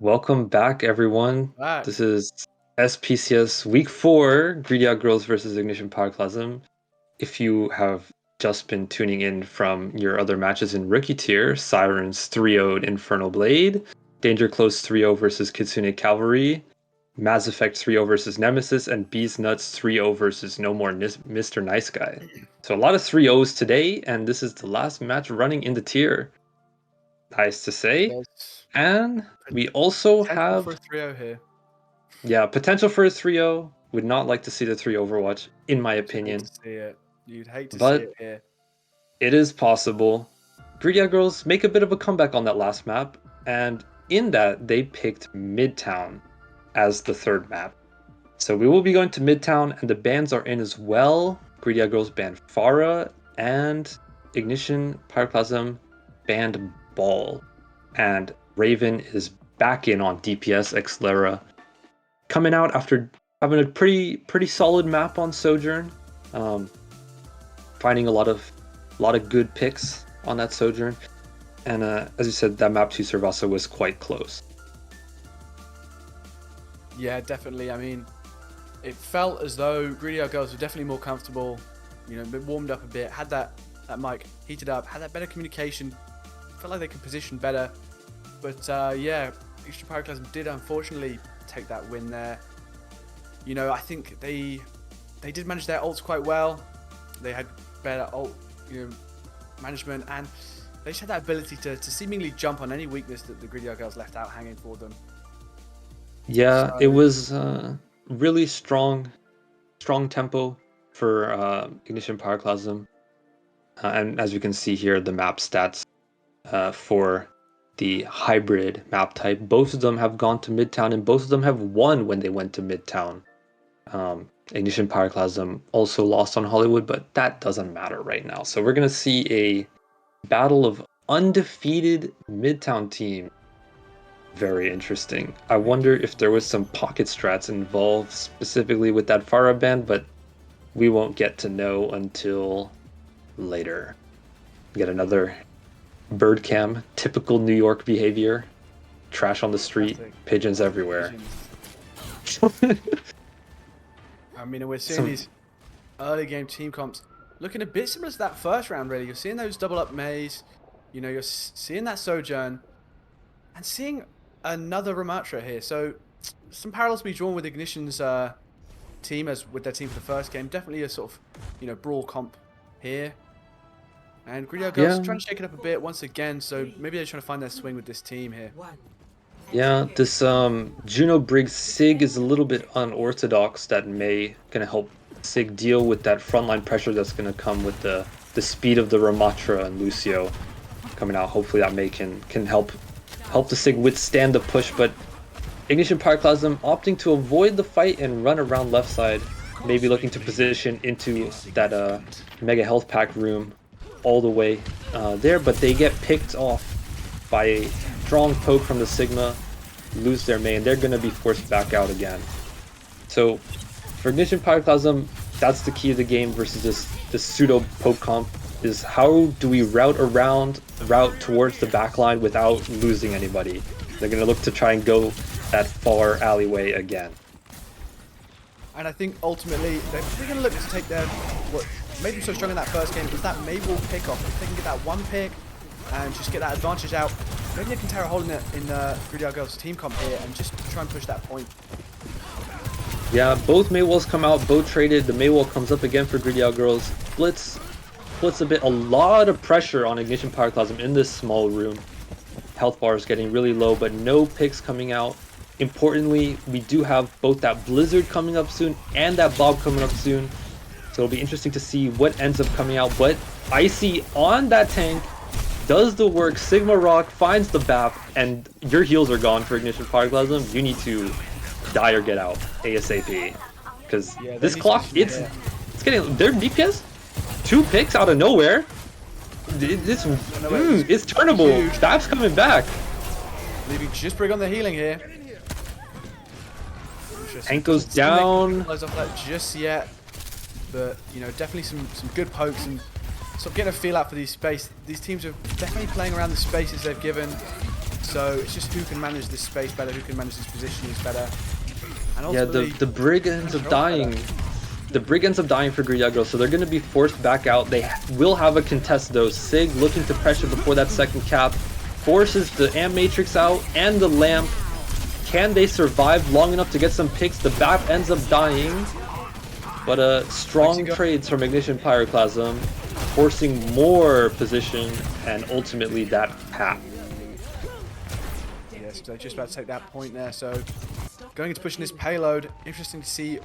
Welcome back, everyone. Back. This is SPCS Week 4, Greedy Out Girls versus Ignition Pyroclasm. If you have just been tuning in from your other matches in Rookie Tier, Sirens 3-0'd Infernal Blade, Danger Close 3-0 versus Kitsune Cavalry, Mass Effect 3-0 versus Nemesis, and Bees Nuts 3-0 versus No More Mr. Nice Guy. So a lot of 3-0s today, and this is the last match running in the tier. Nice to say. There's And we also potential for have, a 3-0 here. yeah, potential for a 3-0. Would not like to see the 3 Overwatch, in my You'd hate to opinion. see it. You'd hate to see But it here. it is possible. Greedy Out Girls make a bit of a comeback on that last map, and in that, they picked Midtown as the third map. So we will be going to Midtown, and the bans are in as well. Greedy Out Girls banned Pharah, and Ignition Pyroclasm banned Ball. And Raven is back in on DPS Xlera, coming out after having a pretty solid map on Sojourn, finding a lot of good picks on that Sojourn, and as you said, that map to Servasa was quite close. Yeah, definitely. I mean, it felt as though Greedy Out Girls were definitely more comfortable. You know, been warmed up a bit, had that mic heated up, had that better communication. Felt like they could position better. But yeah, Ignition Pyroclasm did unfortunately take that win there. You know, I think they did manage their ults quite well. They had better ult, management, and they just had that ability to seemingly jump on any weakness that the Greedy Out Girls left out hanging for them. Yeah, So, it was really strong tempo for Ignition Pyroclasm, and as you can see here, the map stats for the hybrid map type, both of them have gone to Midtown, and both of them have won when they went to Midtown. Ignition Pyroclasm also lost on Hollywood, but that doesn't matter right now. So we're going to see a battle of undefeated Midtown team. Very interesting. I wonder if there was some pocket strats involved specifically with that Pharah ban, but we won't get to know until later. Get another bird cam, typical New York behavior. Trash on the street, pigeons everywhere. I mean, we're seeing these early game team comps looking a bit similar to that first round, really. You're seeing those double up Maze, you know, you're seeing that Sojourn, and seeing another Ramatra here. So some parallels to be drawn with Ignition's team as with their team for the first game. Definitely a sort of, brawl comp here. And Greedy Out Girls trying to shake it up a bit once again, so maybe they're trying to find their swing with this team here. Yeah, this Juno Briggs Sig is a little bit unorthodox. That may gonna help Sig deal with that frontline pressure that's gonna come with the speed of the Ramatra and Lucio coming out. Hopefully that may can help the Sig withstand the push, but Ignition Pyroclasm opting to avoid the fight and run around left side, maybe looking to position into that Mega Health Pack room all the way there, but they get picked off by a strong poke from the Sigma, lose their main. They're going to be forced back out again. So for Ignition Pyroclasm, that's the key of the game versus this pseudo poke comp, is how do we route towards the backline without losing anybody. They're going to look to try and go that far alleyway again. And I think ultimately they're going to look to take what made them so strong in that first game was that Maywall pick off. If they can get that one pick and just get that advantage out, maybe they can tear a hole in the Greedy Out Girls team comp here and just try and push that point. Yeah, both Maywalls come out, both traded. The Maywall comes up again for Greedy Out Girls. Splits a lot of pressure on Ignition Pyroclasm in this small room. Health bar is getting really low, but no picks coming out. Importantly, we do have both that Blizzard coming up soon and that Bob coming up soon. So it'll be interesting to see what ends up coming out. But Icy on that tank does the work. Sigma Rock finds the BAP, and your heals are gone for Ignition Pyroclasm. You need to die or get out ASAP. Because this clock, it's getting their DPS. 2 picks out of nowhere. It's turnable. BAP's coming back. Leaving just bring on the healing here. Tank goes down. Close off that just yet. But, definitely some good pokes and sort of getting a feel out for these space. These teams are definitely playing around the spaces they've given. So it's just who can manage this space better, who can manage this positioning better. And Yeah, the Brig ends up dying. The Brig ends up dying for Greedy Aggro, so they're going to be forced back out. They will have a contest though. Sig looking to pressure before that second cap. Forces the Amp Matrix out and the Lamp. Can they survive long enough to get some picks? The BAP ends up dying. But strong trades from Ignition Pyroclasm, forcing more position and ultimately that cap. Yes, they're just about to take that point there. So going into pushing this payload, interesting to see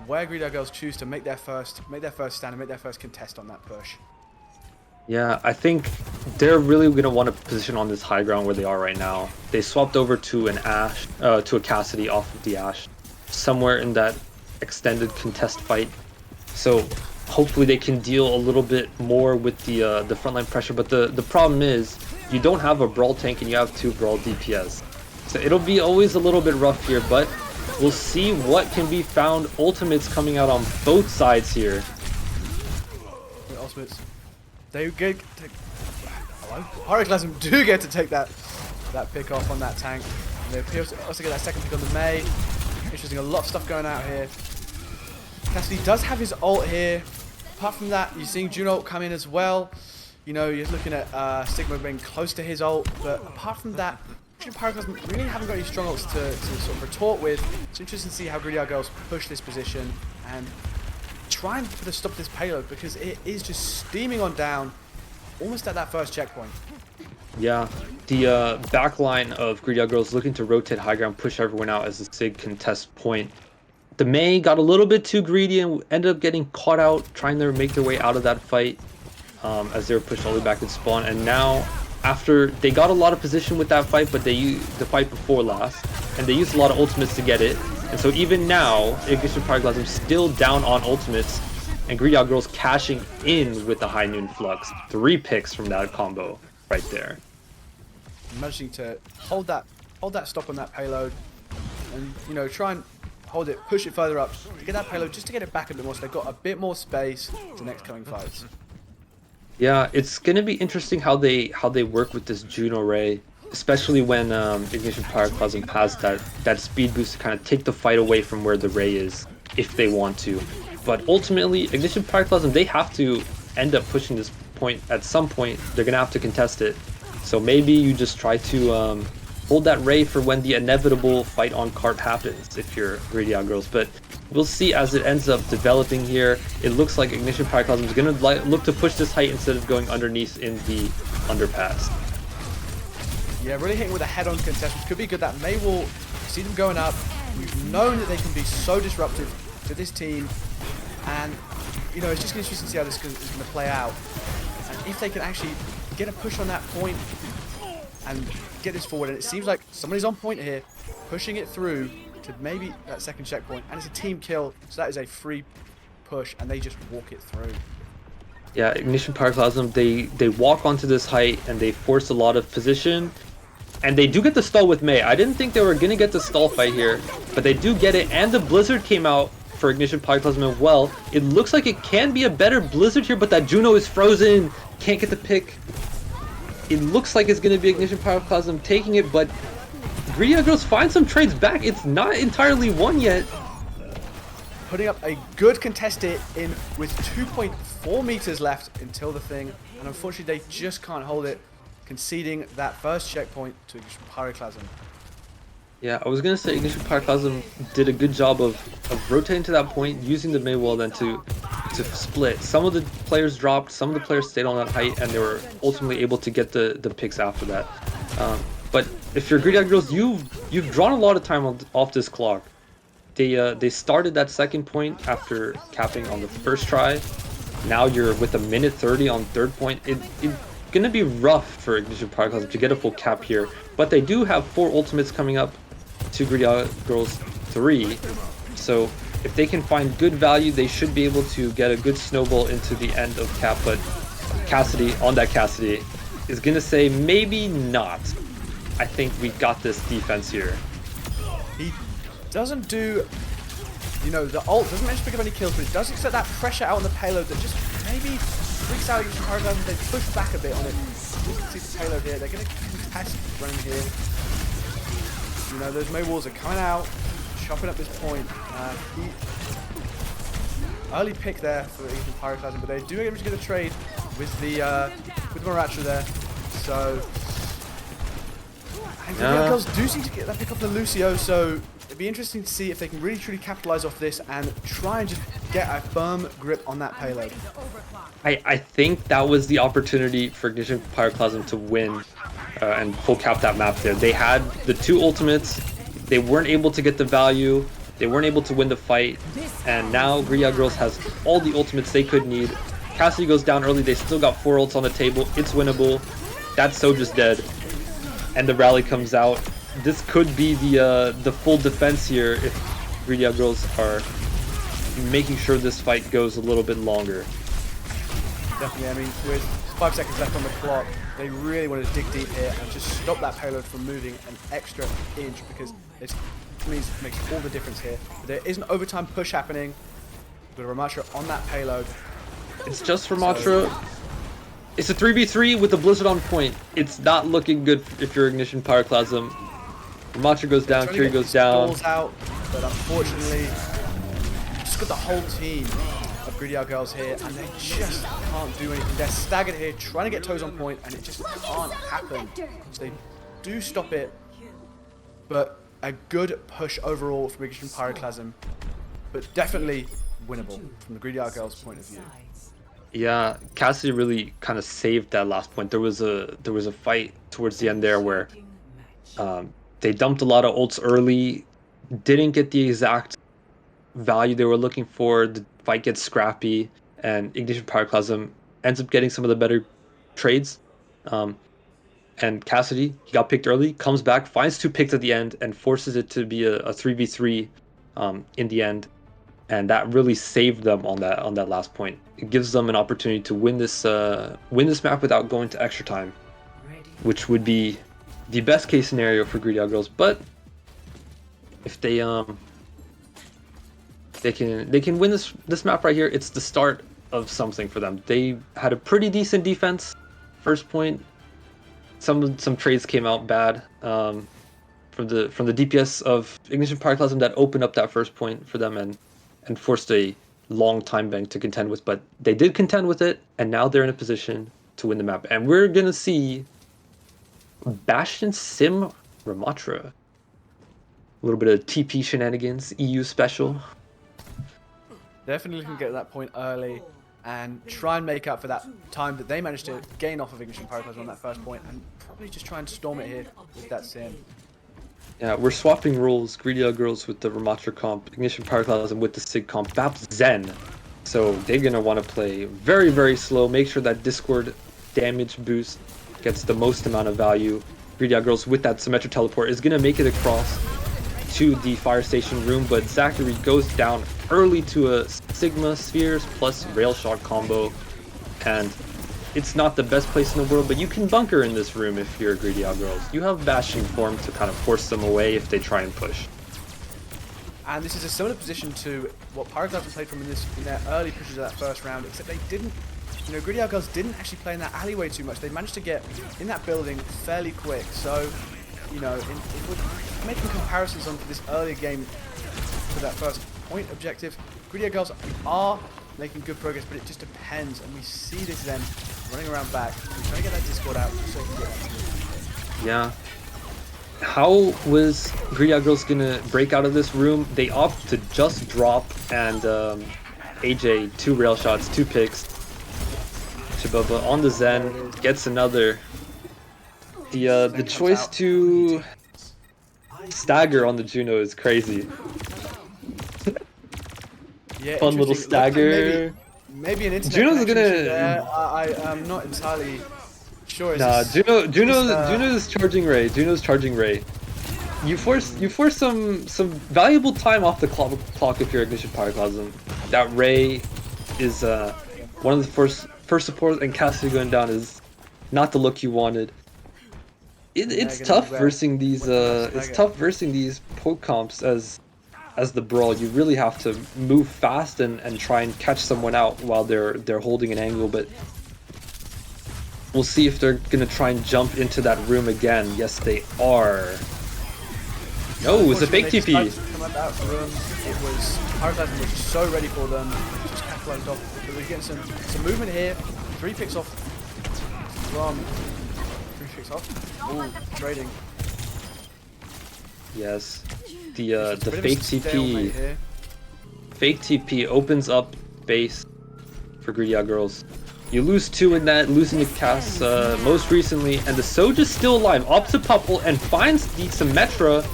where Greedy Girls choose to make their first stand and make their first contest on that push. Yeah, I think they're really going to want to position on this high ground where they are right now. They swapped over to an Ashe, to a Cassidy off of the Ashe, somewhere in that extended contest fight. So hopefully they can deal a little bit more with the frontline pressure. But the problem is you don't have a Brawl tank and you have 2 Brawl DPS. So it'll be always a little bit rough here, but we'll see what can be found. Ultimates coming out on both sides here. Ultimates. They get to Pyroclasm do get to take that pick off on that tank. And they also get that second pick on the Mei. Interesting, a lot of stuff going out here. Cassidy does have his ult here. Apart from that, you're seeing Juno ult come in as well. You know, you're looking at Sigma being close to his ult, but apart from that, Pyroclasm really haven't got any strong ults to sort of retort with. It's interesting to see how Greedy Girls push this position and try and put a stop to this payload, because it is just steaming on down almost at that first checkpoint. Yeah, the backline of Greedy Girls looking to rotate high ground, push everyone out as a Sig contest point. The Mei got a little bit too greedy and ended up getting caught out, trying to make their way out of that fight as they were pushed all the way back in spawn. And now, after they got a lot of position with that fight, but they used the fight before last, and they used a lot of ultimates to get it. And so even now, Ignition Pyroclasm still down on ultimates, and Greedy Girls cashing in with the High Noon Flux. 3 picks from that combo right there. Managing to hold that stop on that payload, and you know, try and hold it, push it further up to get that payload, just to get it back a bit more, so they've got a bit more space to next coming fights. Yeah, it's gonna be interesting how they work with this Juno Ray, especially when Ignition Pyroclasm has that speed boost to kind of take the fight away from where the Ray is, if they want to. But ultimately, Ignition Pyroclasm, they have to end up pushing this point at some point. They're gonna have to contest it. So maybe you just try to hold that Ray for when the inevitable fight on cart happens, if you're Greedy Girls. But we'll see as it ends up developing here. It looks like Ignition Pyroclasm is going to look to push this height instead of going underneath in the underpass. Yeah, really hitting with a head-on contest, which could be good. That Mei will see them going up. We've known that they can be so disruptive to this team. And, you know, it's just going to be interesting to see how this is going to play out. And if they can actually get a push on that point and get this forward, and it seems like somebody's on point here, pushing it through to maybe that second checkpoint, and it's a team kill, so that is a free push, and they just walk it through. Yeah, Ignition Pyroclasm, they walk onto this height and they force a lot of position, and they do get the stall with Mei. I didn't think they were gonna get the stall fight here, but they do get it, and the Blizzard came out for Ignition Pyroclasm as well. It looks like it can be a better Blizzard here, but that Juno is frozen, can't get the pick. It looks like it's going to be Ignition Pyroclasm taking it, but Greedy Girls find some trades back. It's not entirely won yet. Putting up a good contest in with 2.4 meters left until the thing, and unfortunately they just can't hold it, conceding that first checkpoint to Ignition Pyroclasm. Yeah, I was going to say Ignition Pyroclasm did a good job of rotating to that point, using the Mei wall then to split. Some of the players dropped, some of the players stayed on that height, and they were ultimately able to get the picks after that. But if you're Greedy Girls, you've drawn a lot of time off this clock. They started that second point after capping on the first try. Now you're with a minute 30 on third point. It's gonna be rough for Ignition Pyroclasm to get a full cap here, but they do have 4 ultimates coming up to Greedy Girls 3. So if they can find good value, they should be able to get a good snowball into the end of cap. But Cassidy, on that Cassidy, is going to say maybe not. I think we got this defense here. He doesn't do, you know, the ult doesn't manage to pick up any kills, but it does exert that pressure out on the payload that just maybe freaks out Ignition Pyroclasm. They push back a bit on it. You can see the payload here. They're going to Cassidy's running here. You know, those May walls are coming out, chopping up this point. Early pick there for Ignition Pyroclasm, but they do able to get a trade with the Maratra there. So, and the girls do seem to get that pick off the Lucio, so it'd be interesting to see if they can really truly capitalize off this and try and just get a firm grip on that payload. I think that was the opportunity for Ignition Pyroclasm to win and full cap that map there. They had the 2 ultimates, they weren't able to get the value, they weren't able to win the fight, and now Greedy Girls has all the ultimates they could need. Cassidy goes down early, they still got 4 ults on the table, it's winnable. That's Soja's dead, and the rally comes out. This could be the full defense here if Greedy Girls are making sure this fight goes a little bit longer. Definitely, I mean, with 5 seconds left on the clock, they really want to dig deep here and just stop that payload from moving an extra inch, because it makes all the difference here. But there is an overtime push happening with Ramatra on that payload. It's just Ramatra. It's a 3v3 with the Blizzard on point. It's not looking good if you're Ignition Pyroclasm. Ramatra goes down, Kiri goes down. Out, but unfortunately, just got the whole team of Greedy Girls here, and they just can't do anything. They're staggered here, trying to get toes on point, and it just can't happen. So they do stop it, but a good push overall from Ignition Pyroclasm, but definitely winnable from the Greedy Girls' point of view. Yeah, Cassidy really kind of saved that last point. There was a fight towards the end there where they dumped a lot of ults early, didn't get the exact value they were looking for. The fight gets scrappy, and Ignition Pyroclasm ends up getting some of the better trades. And Cassidy, he got picked early, comes back, finds 2 picks at the end, and forces it to be a 3v3 in the end. And that really saved them on that last point. It gives them an opportunity to win this map without going to extra time, which would be the best case scenario for Greedy Girls. But if they can win this map right here, it's the start of something for them. They had a pretty decent defense first point. Some trades came out bad from the DPS of Ignition Pyroclasm that opened up that first point for them and forced a long time bank to contend with, but they did contend with it, and now they're in a position to win the map. And we're gonna see Bastion Sim Ramatra. A little bit of TP shenanigans, EU special. Definitely can get to that point early and try and make up for that time that they managed to gain off of Ignition Pyroclasm on that first point, and probably just try and storm it here with that Sim. Yeah, we're swapping roles. Greedy Girls with the Ramatra comp, Ignition Pyroclasm with the Sig comp, Baps Zen. So they're gonna want to play very, very slow, make sure that Discord damage boost gets the most amount of value. Greedy Girls with that Symmetric Teleport is gonna make it across to the fire station room, but Zachary goes down early to a Sigma Spheres plus Rail Shot combo, and it's not the best place in the world, but you can bunker in this room if you're Greedy Girls. You have Bastion form to kind of force them away if they try and push. And this is a similar position to what Pyroclasm played from in their early pushes of that first round, except they didn't, Greedy Girls didn't actually play in that alleyway too much. They managed to get in that building fairly quick. So, if we're making comparisons onto this earlier game to that first point objective, Greedy Girls are making good progress, but it just depends. And we see this then running around back, trying to get that Discord out so he can get it. Yeah. How was Greedy Girls gonna break out of this room? They opt to just drop, and AJ 2 rail shots, 2 picks. Chibaba on the Zen gets another. The choice to stagger on the Juno is crazy. Yeah, fun little stagger. Maybe an internet Juno's gonna. There. I'm not entirely sure. Nah, Juno's charging Ray. Juno's charging Ray. You force some valuable time off the clock if you're Ignition Pyroclasm. That Ray is one of the first supports, and Cassidy going down is not the look you wanted. It's tough versing these poke comps as the Brawl. You really have to move fast and try and catch someone out while they're holding an angle, but We'll see if they're gonna try and jump into that room again. Yes, they are. No, it was a fake TP. Come out that room. It was Pyroclasm was so ready for them. Just capitalized off. But we're getting some movement here. 3 picks off from 3 picks off. Ooh, trading. Yes, the fake TP. Fake TP opens up base for Greedy Out Girls. You lose 2 in that, losing to Cass most recently, and the Soja's still alive. Opposite Puppel and finds the Symmetra.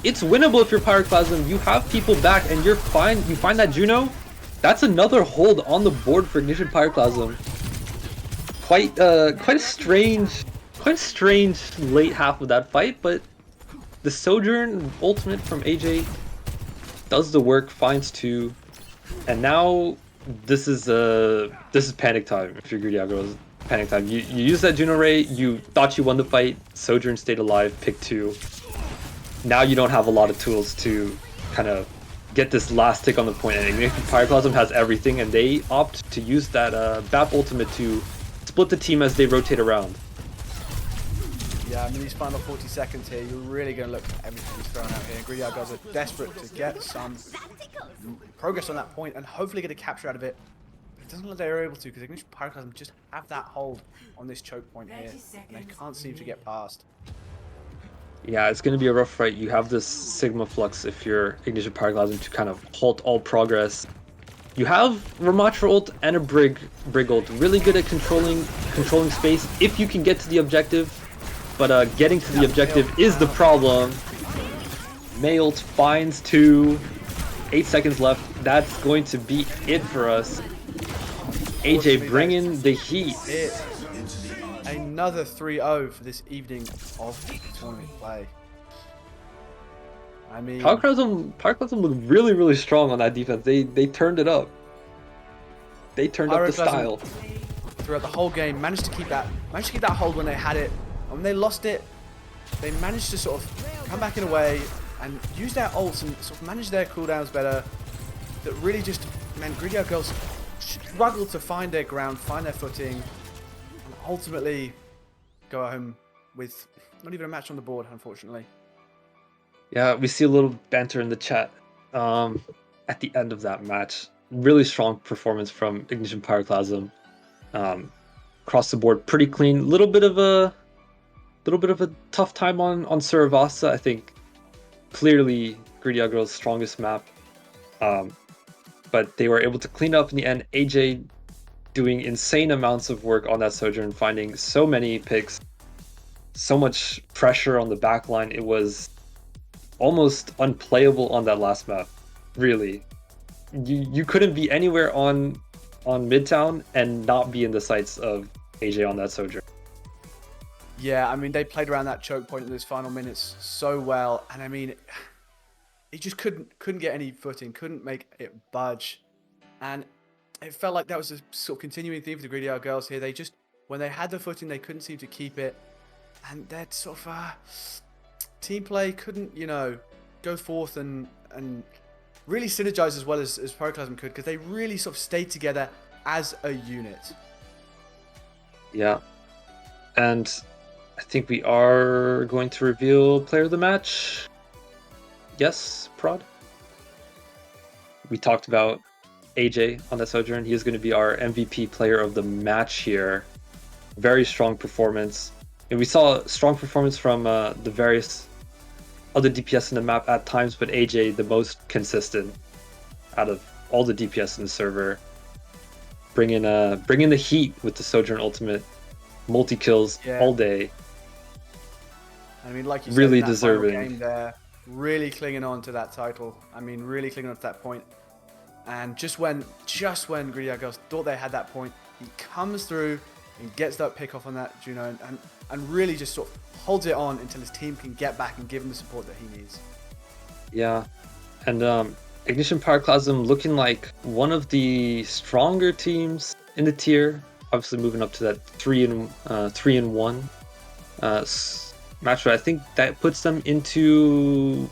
It's winnable if you're Pyroclasm. You have people back, and you're fine. You find that Juno. That's another hold on the board for Ignition Pyroclasm. Quite a strange late half of that fight, but the Sojourn ultimate from AJ does the work, finds 2, and now this is panic time. If you're Greedy Out Girls, panic time. You use that Juno Ray. You thought you won the fight. Sojourn stayed alive. Pick 2. Now you don't have a lot of tools to kind of get this last tick on the point. And Ignition Pyroclasm has everything, and they opt to use that BAP ultimate to split the team as they rotate around. Yeah, I mean, these final 40 seconds here, you're really going to look at everything he's thrown out here. Greedy Out Girls are desperate to get some progress on that point and hopefully get a capture out of it. But it doesn't look like they're able to, because Ignition Pyroclasm just have that hold on this choke point here, and they can't seem to get past. Yeah, it's going to be a rough fight. You have this Sigma Flux if you're Ignition Pyroclasm to kind of halt all progress. You have Ramatra ult and a Brig ult. Really good at controlling space if you can get to the objective. But getting to the objective is the problem. Mayult finds 2. 8 seconds left. That's going to be it for us. AJ bringing the heat. Another 3-0 for this evening of tournament play. I mean, Pyroclasm looked really strong on that defense. They turned it up. They turned up the style. Throughout the whole game, managed to keep that hold when they had it. And when they lost it, they managed to sort of come back in a way and use their ults and sort of manage their cooldowns better. That really just meant Greedy Out Girls struggled to find their ground, find their footing, and ultimately go home with not even a match on the board, unfortunately. Yeah, we see a little banter in the chat at the end of that match. Really strong performance from Ignition Pyroclasm. Across the board, pretty clean. Little bit of a tough time on Suravasa. I think clearly Greedy Out Girls' strongest map. But they were able to clean up in the end. AJ doing insane amounts of work on that Sojourn, finding so many picks, so much pressure on the backline. It was almost unplayable on that last map. Really, you couldn't be anywhere on Midtown and not be in the sights of AJ on that Sojourn. Yeah, I mean, they played around that choke point in those final minutes so well, and I mean, it just couldn't get any footing, couldn't make it budge, and it felt like that was a sort of continuing theme for the Greedy Out Girls here. They just, when they had the footing, they couldn't seem to keep it, and that sort of team play couldn't, you know, go forth and really synergize as well as Pyroclasm could, because they really sort of stayed together as a unit. Yeah, and I think we are going to reveal player of the match. Yes, Prod? We talked about AJ on that Sojourn. He is going to be our MVP player of the match here. Very strong performance. And we saw a strong performance from the various other DPS in the map at times, but AJ the most consistent out of all the DPS in the server. Bringing the heat with the Sojourn ultimate. Multi-kills all day. I mean, like you said, really in that deserving. Final game there, really clinging on to that title. I mean, really clinging on to that point. And just when Greedy Out Girls thought they had that point, he comes through and gets that pick off on that Juno and really just sort of holds it on until his team can get back and give him the support that he needs. Yeah, and Ignition Pyroclasm looking like one of the stronger teams in the tier. Obviously, moving up to that 3-1 match. I think that puts them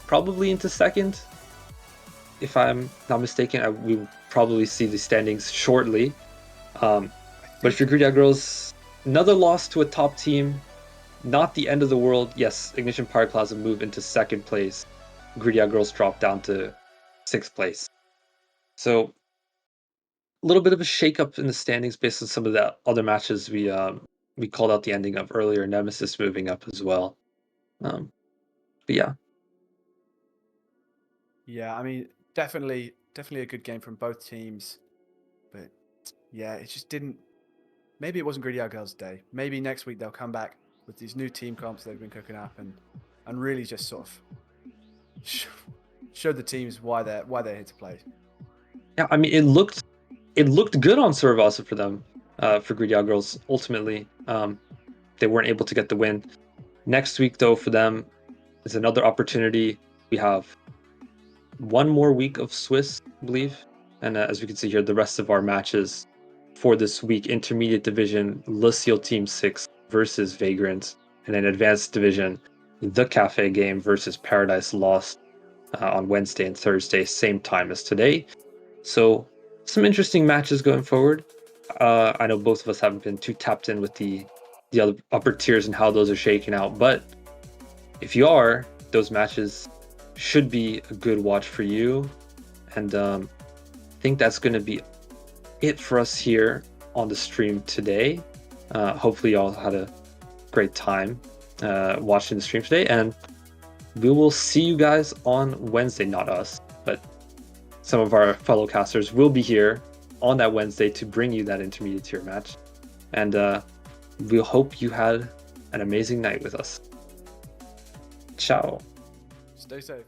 probably into second. If I'm not mistaken, we will probably see the standings shortly. But if you're Greedy Out Girls, another loss to a top team. Not the end of the world. Yes, Ignition Pyroclasm move into second place. Greedy Out Girls drop down to sixth place. So a little bit of a shakeup in the standings based on some of the other matches we called out the ending of earlier. Nemesis moving up as well. But yeah, Yeah, I mean, definitely a good game from both teams. But yeah, it just didn't. Maybe it wasn't Greedy Out Girls' day. Maybe next week they'll come back with these new team comps they've been cooking up and really just sort of showed the teams why they're here to play. yeah. I mean, it looked good on Survasa for them, for Greedy Out Girls. Ultimately, they weren't able to get the win. Next week, though, for them is another opportunity. We have one more week of Swiss, I believe, and as we can see here, the rest of our matches for this week: Intermediate Division, Lucille Team 6 versus Vagrant, and then Advanced Division, the Cafe Game versus Paradise Lost on Wednesday and Thursday, same time as today. So some interesting matches going forward. I know both of us haven't been too tapped in with the other upper tiers and how those are shaking out, but if you are, those matches should be a good watch for you. And I think that's going to be it for us here on the stream today. Hopefully, y'all had a great time watching the stream today, and we will see you guys on Wednesday. Not us, but some of our fellow casters will be here on that Wednesday to bring you that intermediate tier match. And we hope you had an amazing night with us. Ciao. Stay safe.